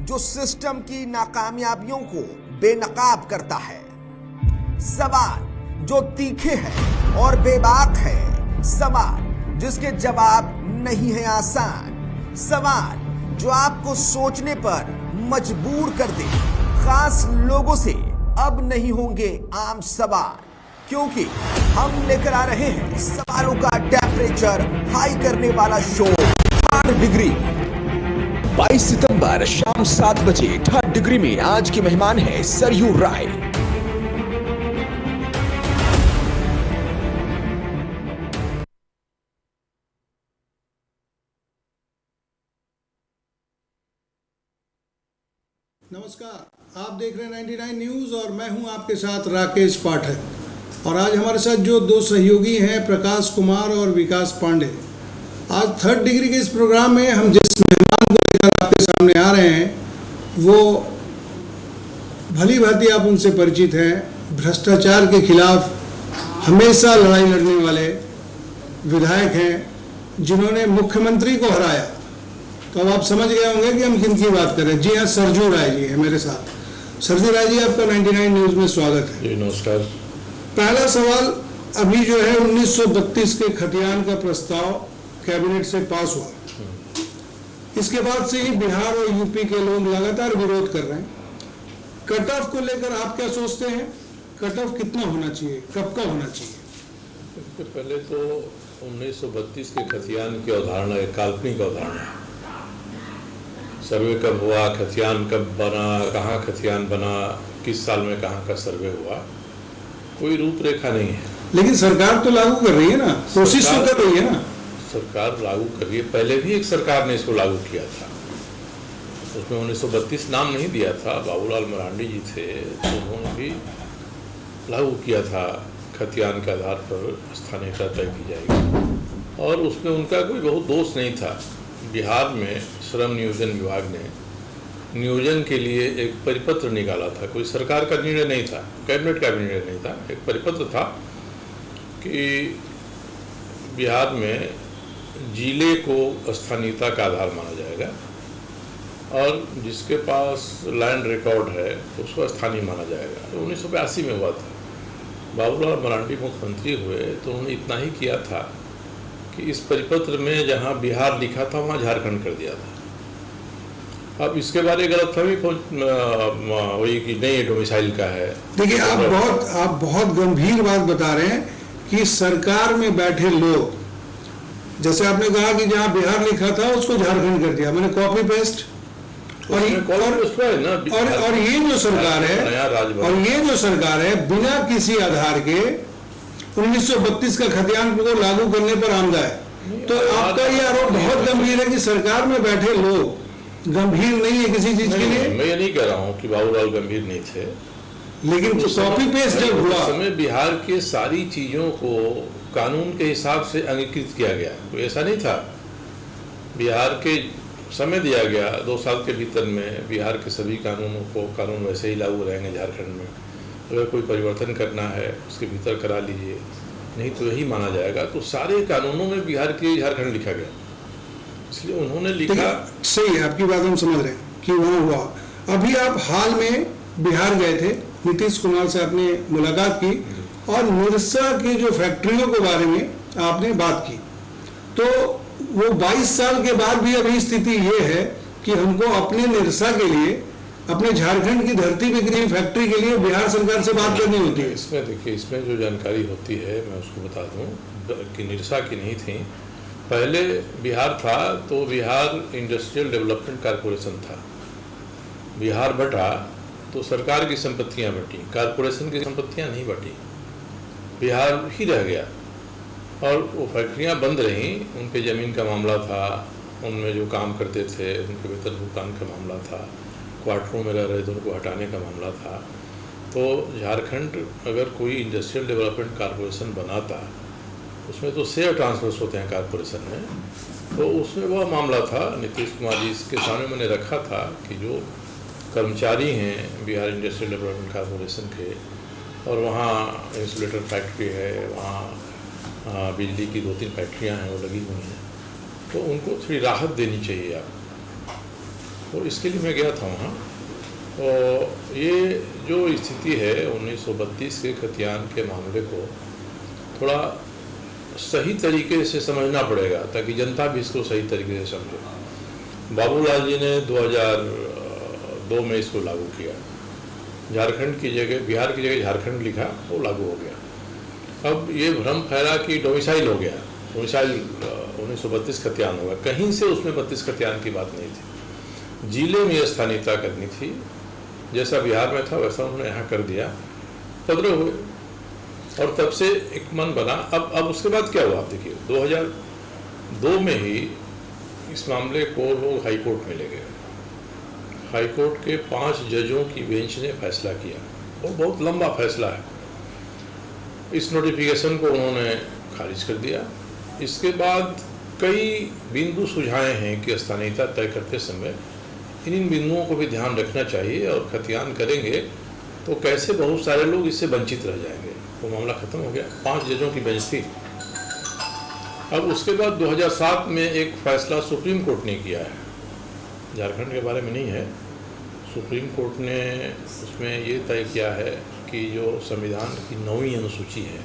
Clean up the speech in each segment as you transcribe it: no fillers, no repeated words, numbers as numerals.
जो सिस्टम की नाकामयाबियों को बेनकाब करता है। सवाल जो तीखे हैं और बेबाक है। सवाल जिसके जवाब नहीं है आसान। सवाल जो आपको सोचने पर मजबूर कर दे। खास लोगों से अब नहीं होंगे आम सवाल, क्योंकि हम लेकर आ रहे हैं सवालों का टेम्परेचर हाई करने वाला शो 3rd डिग्री। 22 सितंबर शाम 7 बजे 3rd डिग्री में आज के मेहमान हैं सरयू राय। नमस्कार, आप देख रहे हैं 99 न्यूज़ और मैं हूं आपके साथ राकेश पाठक। और आज हमारे साथ जो दो सहयोगी हैं प्रकाश कुमार और विकास पांडे। आज 3rd डिग्री के इस प्रोग्राम में हम जिस मेहमान को लेकर आपके सामने आ रहे हैं वो भली भांति आप उनसे परिचित हैं। भ्रष्टाचार के खिलाफ हमेशा लड़ाई लड़ने वाले विधायक हैं जिन्होंने मुख्यमंत्री को हराया। तो अब आप समझ गए होंगे कि हम किन की बात कर रहे हैं। जी हाँ, सरयू राय जी है मेरे साथ। सरयू राय जी, आपका 99 न्यूज़ में स्वागत है। जी नमस्कार। पहला सवाल, अभी जो है 1932 के खतियान का प्रस्ताव कैबिनेट से पास हुआ। इसके बाद से ही बिहार और यूपी के लोग लगातार विरोध कर रहे हैं। कट ऑफ को लेकर आप क्या सोचते हैं? कट ऑफ कितना होना चाहिए, कब का होना चाहिए? इससे पहले तो 1932 के खतियान की अवधारणा एक काल्पनिक अवधारणा है। सर्वे कब हुआ, खतियान कब बना, कहाँ खतियान बना, किस साल में कहाँ का सर्वे हुआ, कोई रूपरेखा नहीं है। लेकिन सरकार तो लागू कर रही है ना, कोशिश तो कर रही है ना। सरकार लागू कर रही है। पहले भी एक सरकार ने इसको लागू किया था, उसमें 1932 नाम नहीं दिया था। बाबूलाल मरांडी जी थे तो उन्होंने भी लागू किया था। खतियान के आधार पर स्थानीयता तय की जाएगी और उसमें उनका कोई बहुत दोष नहीं था। बिहार में श्रम नियोजन विभाग ने नियोजन के लिए एक परिपत्र निकाला था। कोई सरकार का निर्णय नहीं था, कैबिनेट का भी निर्णय नहीं था। एक परिपत्र था कि बिहार में जिले को स्थानीयता का आधार माना जाएगा और जिसके पास लैंड रिकॉर्ड है उसको स्थानीय माना जाएगा। तो 1982 में हुआ था। बाबूलाल मरांडी मुख्यमंत्री हुए तो उन्होंने इतना ही किया था कि इस परिपत्र में जहां बिहार लिखा था वहां झारखंड कर दिया था। अब इसके बारे में गलतफहमी वही कि नहीं डोमिसाइल का है। देखिए, आप बहुत गंभीर बात बता रहे हैं कि सरकार में बैठे लोग, जैसे आपने कहा कि जहां बिहार लिखा था उसको झारखंड कर दिया, मैंने कॉपी पेस्ट। और ये जो सरकार है बिना किसी आधार के 1932 का खतियान को लागू करने पर आमदा है। तो आपका ये आरोप बहुत गंभीर है कि सरकार में बैठे लोग गंभीर नहीं है किसी चीज के लिए। मैं ये नहीं कह रहा हूँ कि बाबूलाल गंभीर नहीं थे, लेकिन तो कॉपी पेस्ट जब हुआ समय बिहार के सारी चीजों को कानून के हिसाब से अंगीकृत किया गया। तो ऐसा नहीं था। बिहार के समय दिया गया 2 साल के भीतर में बिहार के सभी कानून वैसे ही लागू रहेंगे झारखंड में। अगर कोई परिवर्तन करना है उसके भीतर करा लीजिए, नहीं तो यही माना जाएगा। तो सारे कानूनों में बिहार के झारखंड लिखा गया, इसलिए उन्होंने लिखा। सही है, आपकी बात हम समझ रहे हैं कि वहाँ हुआ। अभी आप हाल में बिहार गए थे, नीतीश कुमार से आपने मुलाकात की और निरसा की जो फैक्ट्रियों के बारे में आपने बात की। तो वो 22 साल के बाद भी अभी स्थिति ये है कि हमको अपने निरसा के लिए, अपने झारखंड की धरती पे किसी फैक्ट्री के लिए बिहार सरकार से बात करनी होती है। इसमें देखिए, इसमें जो जानकारी होती है मैं उसको बता दूं कि निरसा की नहीं थी। पहले बिहार था तो बिहार इंडस्ट्रियल डेवलपमेंट कॉरपोरेशन था। बिहार बटा तो सरकार की संपत्तियां बटी, कॉरपोरेशन की संपत्तियां नहीं बटी। बिहार ही रह गया और वो फैक्ट्रियां बंद रहीं। उनके ज़मीन का मामला था, उनमें जो काम करते थे उनके वेतन भुगतान का मामला था, क्वार्टरों में रह रहे थे उनको हटाने का मामला था। तो झारखंड अगर कोई इंडस्ट्रियल डेवलपमेंट कॉरपोरेशन बनाता, उसमें तो शेयर ट्रांसफर्स होते हैं कॉरपोरेशन में, तो उसमें वह मामला था। नीतीश कुमार जी इसके सामने मैंने रखा था कि जो कर्मचारी हैं बिहार इंडस्ट्रियल डेवलपमेंट कॉरपोरेशन के, और वहाँ इंसुलेटर फैक्ट्री है, वहाँ बिजली की 2-3 फैक्ट्रियाँ हैं वो लगी हुई हैं, तो उनको थोड़ी राहत देनी चाहिए। आप तो इसके लिए मैं गया था वहाँ। और ये जो स्थिति है 1932 के खतियान के मामले को थोड़ा सही तरीके से समझना पड़ेगा ताकि जनता भी इसको सही तरीके से समझे। बाबूलाल जी ने 2002 में इसको लागू किया, झारखंड की जगह बिहार की जगह झारखंड लिखा, वो लागू हो गया। अब ये भ्रम फैला कि डोमिसाइल हो गया, डोमिसाइल 1932 खतियान होगा, कहीं से उसमें 32 खतियान की बात नहीं थी। जिले में स्थानीयता करनी थी, जैसा बिहार में था वैसा उन्होंने यहाँ कर दिया, 15 हुए और तब से एक मन बना। अब उसके बाद क्या हुआ आप देखिए, 2002 में ही इस मामले को लोग हाई कोर्ट में ले गए। हाई कोर्ट के 5 जजों की बेंच ने फैसला किया और बहुत लंबा फैसला है। इस नोटिफिकेशन को उन्होंने खारिज कर दिया। इसके बाद कई बिंदु सुझाए हैं कि स्थानीयता तय करते समय इन बिंदुओं को भी ध्यान रखना चाहिए और खतियान करेंगे तो कैसे बहुत सारे लोग इससे वंचित रह जाएंगे। वो मामला खत्म हो गया, 5 जजों की बेंच थी। अब उसके बाद 2007 में एक फैसला सुप्रीम कोर्ट ने किया है, झारखंड के बारे में नहीं है। सुप्रीम कोर्ट ने उसमें ये तय किया है कि जो संविधान की 9वीं अनुसूची है,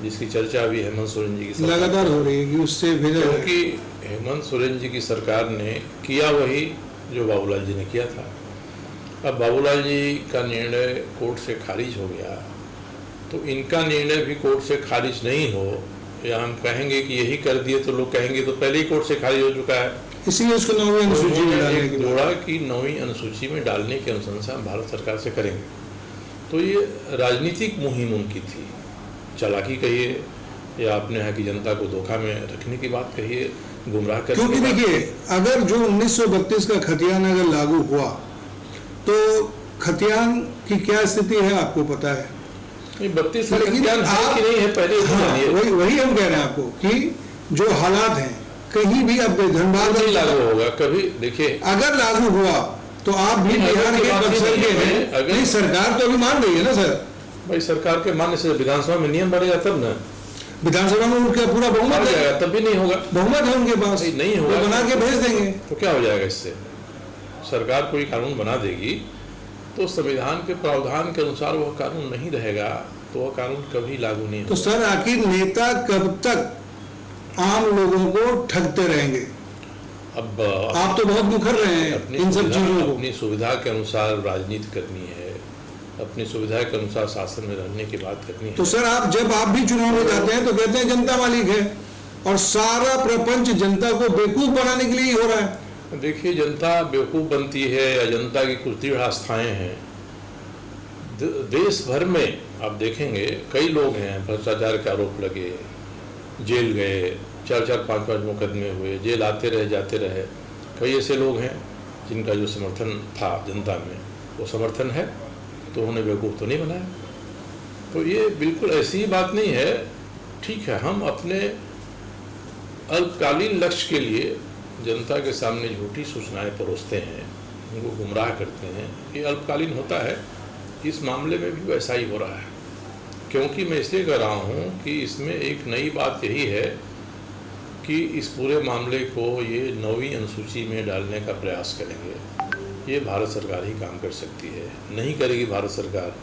जिसकी चर्चा भी हेमंत सोरेन जी की लगातार हो रही है कि उससे क्योंकि हेमंत सोरेन जी की सरकार ने किया वही जो बाबूलाल जी ने किया था। अब बाबूलाल जी का निर्णय कोर्ट से खारिज हो गया, तो इनका निर्णय भी कोर्ट से खारिज नहीं हो, या हम कहेंगे कि यही कर दिए तो लोग कहेंगे तो पहले ही कोर्ट से खारिज हो चुका है, इसीलिए उसको 9वीं अनुसूची में डालने की जोड़ा कि 9वीं अनुसूची में डालने की अनुशंसा हम भारत सरकार से करेंगे। तो ये राजनीतिक मुहिम उनकी थी, चालाकी कहिए या अपने यहाँ की जनता को धोखा में रखने की बात कहिए, गुमराह करने क्योंकि देखिए अगर जो 1932 का खतियान अगर लागू हुआ तो खतियान की क्या स्थिति है आपको पता है। 32 खतियान है कि नहीं है पहले वही हम कह रहे हैं आपको कि जो हालात हैं कहीं भी अब धनबाद नहीं लागू होगा कभी। देखिए अगर लागू हुआ तो आप भी बिहार के बक्सर के हैं, अगर सरकार तो अभी मान रही है ना सर। भाई सरकार के मानने से विधानसभा में नियम बनेगा तब ना, विधानसभा में उनका पूरा बहुमत है, तब भी नहीं होगा। बहुमत है उनके पास, नहीं होगा, बना के भेज देंगे तो क्या हो जाएगा। इससे सरकार कोई कानून बना देगी तो संविधान के प्रावधान के अनुसार वह कानून नहीं रहेगा, तो वह कानून कभी लागू नहीं होगा। तो सर आखिर नेता कब तक आम लोगों को ठगते रहेंगे। अब आप तो बहुत मुखर रहे हैं इन सब चीजों को। अपनी सुविधा के अनुसार राजनीति करनी है, अपनी सुविधा के अनुसार शासन में रहने की बात करनी है। तो सर जब आप भी चुनाव में जाते हैं तो कहते हैं जनता मालिक है, और सारा प्रपंच जनता को बेवकूफ बनाने के लिए ही हो रहा है। देखिए जनता बेवकूफ बनती है या जनता की कुछ दृढ़ आस्थाएं हैं। देश भर में आप देखेंगे कई लोग हैं भ्रष्टाचार के आरोप लगे, जेल गए, 4-4, 5-5 मुकदमे हुए, जेल आते रहे जाते रहे। कई ऐसे लोग हैं जिनका जो समर्थन था जनता में वो समर्थन है, तो उन्हें बेवकूफ़ तो नहीं बनाया। तो ये बिल्कुल ऐसी ही बात नहीं है। ठीक है, हम अपने अल्पकालीन लक्ष्य के लिए जनता के सामने झूठी सूचनाएं परोसते हैं, उनको गुमराह करते हैं, ये अल्पकालीन होता है। इस मामले में भी वैसा ही हो रहा है, क्योंकि मैं इसलिए कह रहा हूँ कि इसमें एक नई बात यही है कि इस पूरे मामले को ये 9वीं अनुसूची में डालने का प्रयास करेंगे। ये भारत सरकार ही काम कर सकती है, नहीं करेगी भारत सरकार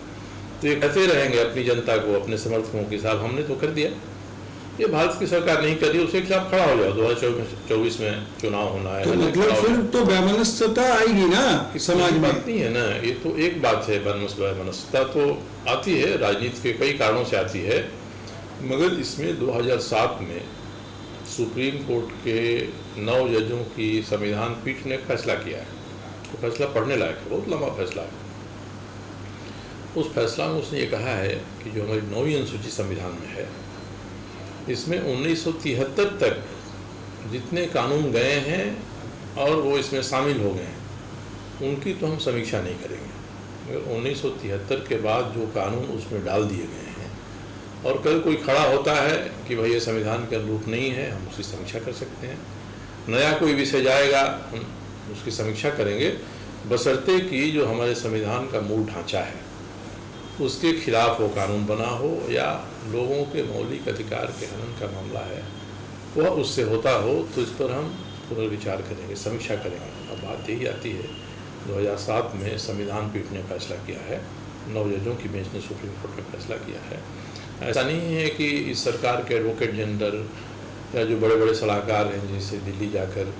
तो ये कहते रहेंगे अपनी जनता को, अपने समर्थकों के साथ हमने तो कर दिया। ये भारत की सरकार नहीं कर रही, उसके खिलाफ खड़ा हो जाओ। 2024 में चुनाव होना है, तो मतलब फिर तो वैमनस्यता आएगी ना समाज में। बात नहीं है ना, ये तो एक बात है। वैमनस्यता तो आती है, राजनीति के कई कारणों से आती है, मगर इसमें 2007 में सुप्रीम कोर्ट के 9 जजों की संविधान पीठ ने फैसला किया है। तो फैसला पढ़ने लायक है, बहुत लंबा फैसला है। उस फैसला में उसने ये कहा है कि जो हमारी 9वीं अनुसूची संविधान में है, इसमें 1973 तक जितने कानून गए हैं और वो इसमें शामिल हो गए हैं, उनकी तो हम समीक्षा नहीं करेंगे, मगर 1973 के बाद जो कानून उसमें डाल दिए गए हैं और कल कोई खड़ा होता है कि भाई ये संविधान के अनुरूप नहीं है, हम उसकी समीक्षा कर सकते हैं। नया कोई विषय जाएगा, हम उसकी समीक्षा करेंगे, बशर्ते कि जो हमारे संविधान का मूल ढांचा है उसके खिलाफ वो कानून बना हो, या लोगों के मौलिक अधिकार के हनन का मामला है वह उससे होता हो, तो इस पर हम पुनर्विचार करेंगे, समीक्षा करेंगे। अब बात यही आती है 2007 में संविधान पीठ ने फैसला किया है, 9 जजों की बेंच ने सुप्रीम कोर्ट में फैसला किया है। ऐसा नहीं है कि इस सरकार के एडवोकेट जनरल या जो बड़े बड़े सलाहकार हैं जिनसे दिल्ली जाकर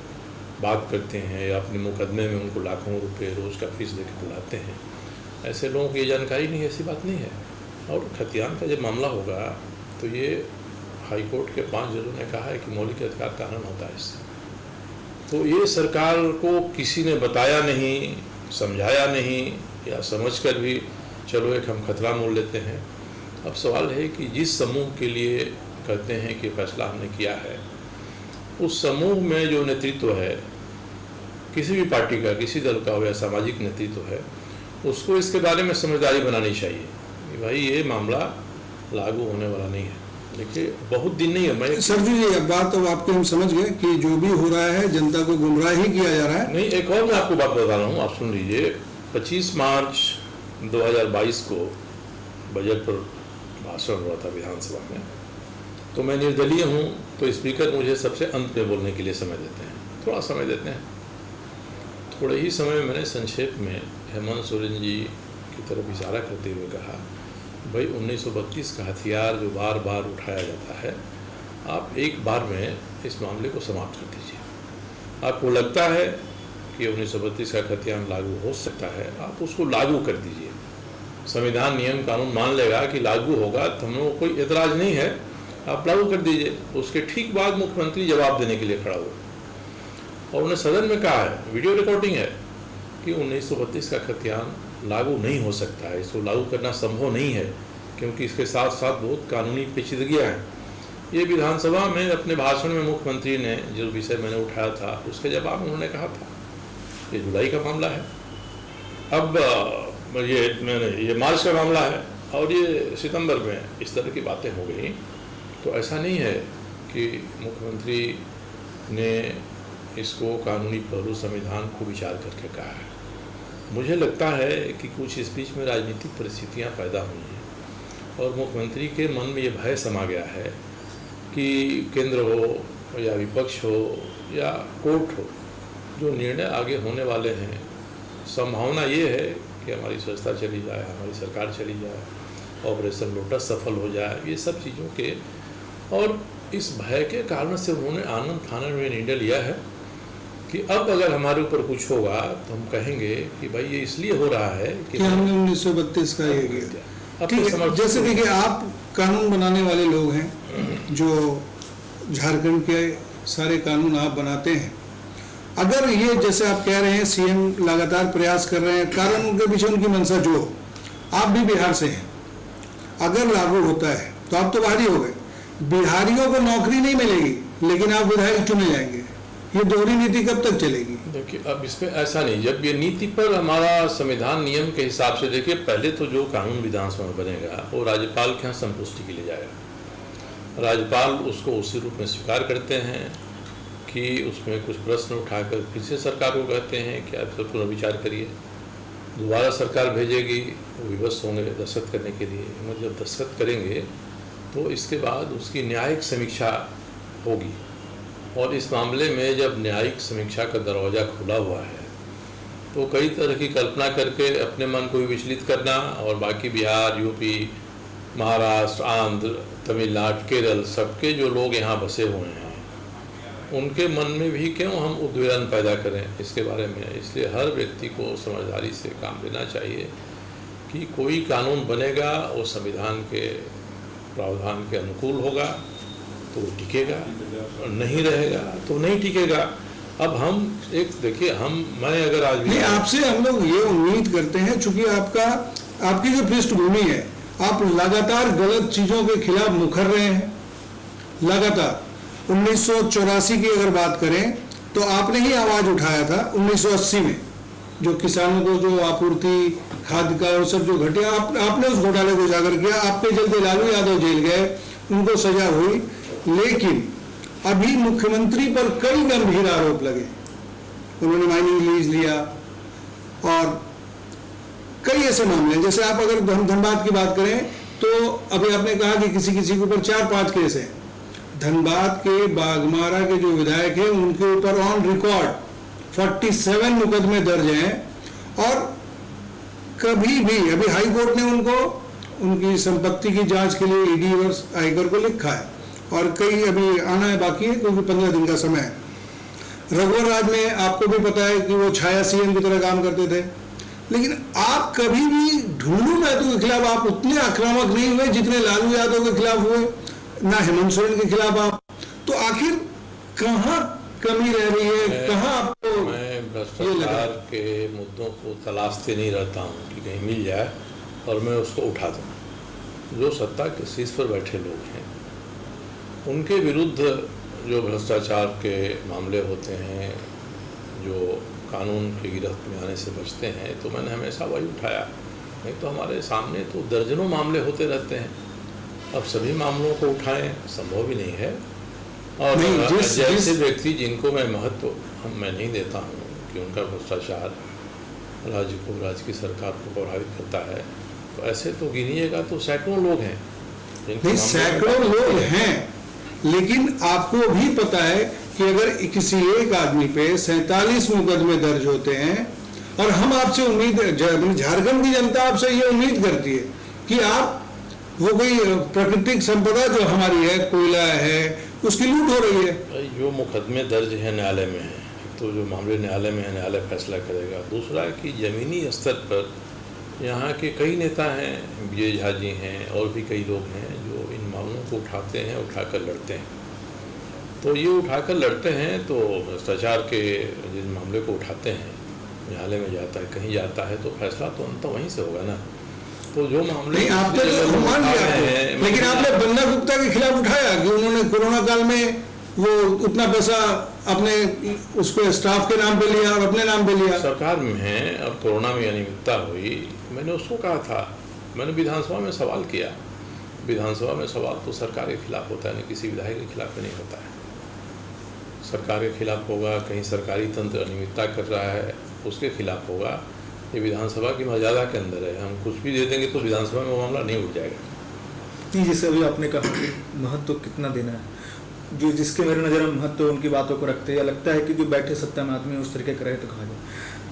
बात करते हैं या अपने मुकदमे में उनको लाखों रुपए रोज़ का फीस देकर बुलाते हैं, ऐसे लोगों की ये जानकारी नहीं है, ऐसी बात नहीं है। और खतियान का जब मामला होगा तो ये हाई कोर्ट के 5 जजों ने कहा है कि मौलिक अधिकार का हनन होता है इससे। तो ये सरकार को किसी ने बताया नहीं, समझाया नहीं, या समझकर भी चलो एक हम खतरा मोल लेते हैं। अब सवाल है कि जिस समूह के लिए कहते हैं कि फैसला हमने किया है, उस समूह में जो नेतृत्व है, किसी भी पार्टी का, किसी दल का हो या सामाजिक नेतृत्व है, उसको इसके बारे में समझदारी बनानी चाहिए कि भाई ये मामला लागू होने वाला नहीं है। देखिए बहुत दिन नहीं है। मैं सरजू जी अब बात तो आपके हम समझ गए कि जो भी हो रहा है जनता को गुमराह ही किया जा रहा है। नहीं, एक और मैं आपको बात बता रहा हूँ, आप सुन लीजिए। 25 मार्च 2022 को बजट पर भाषण हुआ था विधानसभा में, तो मैं निर्दलीय हूँ, तो स्पीकर मुझे सबसे अंत में बोलने के लिए समय देते हैं, थोड़ा समय देते हैं। थोड़े ही समय में मैंने संक्षेप में हेमंत सोरेन जी की तरफ इशारा करते हुए कहा, भाई 1932 का हथियार जो बार बार उठाया जाता है, आप एक बार में इस मामले को समाप्त कर दीजिए। आपको लगता है कि 1932 का हथियार लागू हो सकता है, आप उसको लागू कर दीजिए। संविधान नियम कानून मान लेगा कि लागू होगा, तो हम लोगों को कोई एतराज़ नहीं है, आप लागू कर दीजिए। उसके ठीक बाद मुख्यमंत्री जवाब देने के लिए खड़ा हुआ और उन्हें सदन में कहा है, वीडियो रिकॉर्डिंग है, कि 1932 का खतियान लागू नहीं हो सकता है, इसको लागू करना संभव नहीं है, क्योंकि इसके साथ साथ बहुत कानूनी पेचीदगियाँ हैं। ये विधानसभा में अपने भाषण में मुख्यमंत्री ने जो विषय मैंने उठाया था, उसके जवाब में उन्होंने कहा था ये जुलाई का मामला है, अब ये मार्च का मामला है और ये सितंबर में इस तरह की बातें हो गई। तो ऐसा नहीं है कि मुख्यमंत्री ने इसको कानूनी पहलू संविधान को विचार करके कहा है। मुझे लगता है कि कुछ इस बीच में राजनीतिक परिस्थितियां पैदा हुई हैं और मुख्यमंत्री के मन में ये भय समा गया है कि केंद्र हो या विपक्ष हो या कोर्ट हो, जो निर्णय आगे होने वाले हैं, संभावना ये है कि हमारी संस्था चली जाए, हमारी सरकार चली जाए, ऑपरेशन लोटस सफल हो जाए, ये सब चीज़ों के, और इस भय के कारण से उन्होंने आनंद फानन में निर्णय लिया है कि अब अगर हमारे ऊपर कुछ होगा तो हम कहेंगे कि भाई ये इसलिए हो रहा है कि हमने 1932 का ये किया। ठीक है, जैसे देखिए आप कानून बनाने वाले लोग हैं, जो झारखंड के सारे कानून आप बनाते हैं, अगर ये जैसे आप कह रहे हैं सीएम लगातार प्रयास कर रहे हैं, कारण उनके पीछे उनकी मंशा जो, आप भी बिहार से हैं, अगर लागू होता है तो आप तो बाहरी हो गए, बिहारियों को नौकरी नहीं मिलेगी लेकिन आप विधायक चुने जाएंगे, ये दोहरी नीति कब तक चलेगी? देखिए अब इसमें ऐसा नहीं, जब ये नीति पर हमारा संविधान नियम के हिसाब से, देखिए पहले तो जो कानून विधानसभा में बनेगा वो राज्यपाल के यहाँ संपुष्टि के लिए जाएगा। राज्यपाल उसको उसी रूप में स्वीकार करते हैं कि उसमें कुछ प्रश्न उठाकर फिर से सरकार को कहते हैं कि आप सब पुनर्विचार करिए। दोबारा सरकार भेजेगी, वो विवश होंगे दस्तखत करने के लिए, मतलब दस्तखत करेंगे तो इसके बाद उसकी न्यायिक समीक्षा होगी। और इस मामले में जब न्यायिक समीक्षा का दरवाज़ा खुला हुआ है तो कई तरह की कल्पना करके अपने मन को विचलित करना और बाकी बिहार, यूपी, महाराष्ट्र, आंध्र, तमिलनाडु, केरल, सबके जो लोग यहाँ बसे हुए हैं उनके मन में भी क्यों हम उद्वेलन पैदा करें इसके बारे में। इसलिए हर व्यक्ति को समझदारी से काम लेना चाहिए कि कोई कानून बनेगा वो संविधान के प्रावधान के अनुकूल होगा तो टिकेगा, नहीं रहेगा तो नहीं टिकेगा। अब हम एक देखिए, मैं अगर आज भी आपसे हम लोग ये उम्मीद करते हैं, चूंकि आपकी जो पृष्ठभूमि है, आप लगातार गलत चीजों के खिलाफ मुखर रहे हैं लगातार। 1984 की अगर बात करें तो आपने ही आवाज उठाया था 1980 में, जो किसानों को जो आपूर्ति खाद्य का और सब जो घटे, आपने उस घोटाले को उजागर किया। आपके चलते लालू यादव जेल गए, उनको सजा हुई, लेकिन अभी मुख्यमंत्री पर कई गंभीर आरोप लगे। उन्होंने माइनिंग लीज लिया और कई ऐसे मामले, जैसे आप अगर हम धनबाद की बात करें तो अभी आपने कहा कि किसी के ऊपर 4-5 केस हैं। धनबाद के बाघमारा के जो विधायक हैं उनके ऊपर ऑन रिकॉर्ड 47 मुकदमे दर्ज हैं और कभी भी अभी हाई कोर्ट ने उनको उनकी संपत्ति की जांच के लिए ईडी और आयकर को लिखा है और कई अभी आना है बाकी है क्योंकि 15 दिन का समय है। रघुवर राज में आपको भी पता है कि वो छाया सीएम की तरह काम करते थे, लेकिन आप कभी भी ढुल्लू महतो के खिलाफ आप उतने आक्रामक नहीं हुए जितने लालू यादव के खिलाफ हुए, ना हेमंत सोरेन के खिलाफ आप। तो आखिर कहाँ कमी रह रही है, कहाँ आपको? मैं भ्रष्टाचार के मुद्दों को तलाशते नहीं रहता हूँ कि कहीं मिल जाए और मैं उसको उठा दूँ। जो सत्ता के शीर्ष पर बैठे लोग हैं उनके विरुद्ध जो भ्रष्टाचार के मामले होते हैं, जो कानून की गिरफ्त में आने से बचते हैं, तो मैंने हमेशा वही उठाया। नहीं तो हमारे सामने तो दर्जनों मामले होते रहते हैं, अब सभी मामलों को उठाएं संभव भी नहीं है। और जैसे व्यक्ति जिनको मैं महत्व मैं नहीं देता हूँ कि उनका भ्रष्टाचार राज्य को, राज्य की सरकार को प्रभावित करता है, तो ऐसे तो गिनिएगा तो सैकड़ों लोग हैं। नहीं, सैकड़ों लोग हैं, लेकिन आपको भी पता है कि अगर किसी एक आदमी पे 47 मुकदमे दर्ज होते हैं और हम आपसे उम्मीद, झारखंड की जनता आपसे ये उम्मीद करती है कि आप वो कोई प्राकृतिक संपदा जो हमारी है, कोयला है, उसकी लूट हो रही है। जो मुकदमे दर्ज है न्यायालय में है, तो जो मामले न्यायालय में है न्यायालय फैसला करेगा। दूसरा कि जमीनी स्तर पर यहाँ के कई नेता हैं, विजय झा जी हैं और भी कई लोग हैं जो इन मामलों को उठाते हैं, उठाकर लड़ते हैं। तो ये उठाकर लड़ते हैं तो भ्रष्टाचार के जिन मामले को उठाते हैं न्यायालय में जाता है, कहीं जाता है, तो फैसला तो अंत वहीं से होगा ना। तो जो मामले आप तो मान लिया हैं, लेकिन आपने बन्ना गुप्ता के खिलाफ उठाया कि उन्होंने कोरोना काल में वो उतना पैसा अपने उसको स्टाफ के नाम पे लिया और अपने नाम पे लिया। सरकार में है और कोरोना में अनियमितता हुई, मैंने उसको कहा था, मैंने विधानसभा में सवाल किया। विधानसभा में सवाल तो सरकार के खिलाफ होता है, नहीं किसी विधायक के खिलाफ नहीं होता है। सरकार के खिलाफ होगा, कहीं सरकारी तंत्र अनियमितता कर रहा है उसके खिलाफ होगा। ये विधानसभा की मर्यादा के अंदर है, हम कुछ भी दे देंगे तो विधानसभा में वो मामला नहीं उठ जाएगा। नहीं, जैसे अभी आपने कहा कि महत्व कितना देना है, जो जिसके मेरे नज़र में महत्व उनकी बातों को रखते हैं, या लगता है कि जो बैठे सत्ता में आदमी उस तरीके का रहे तो कहा जाए।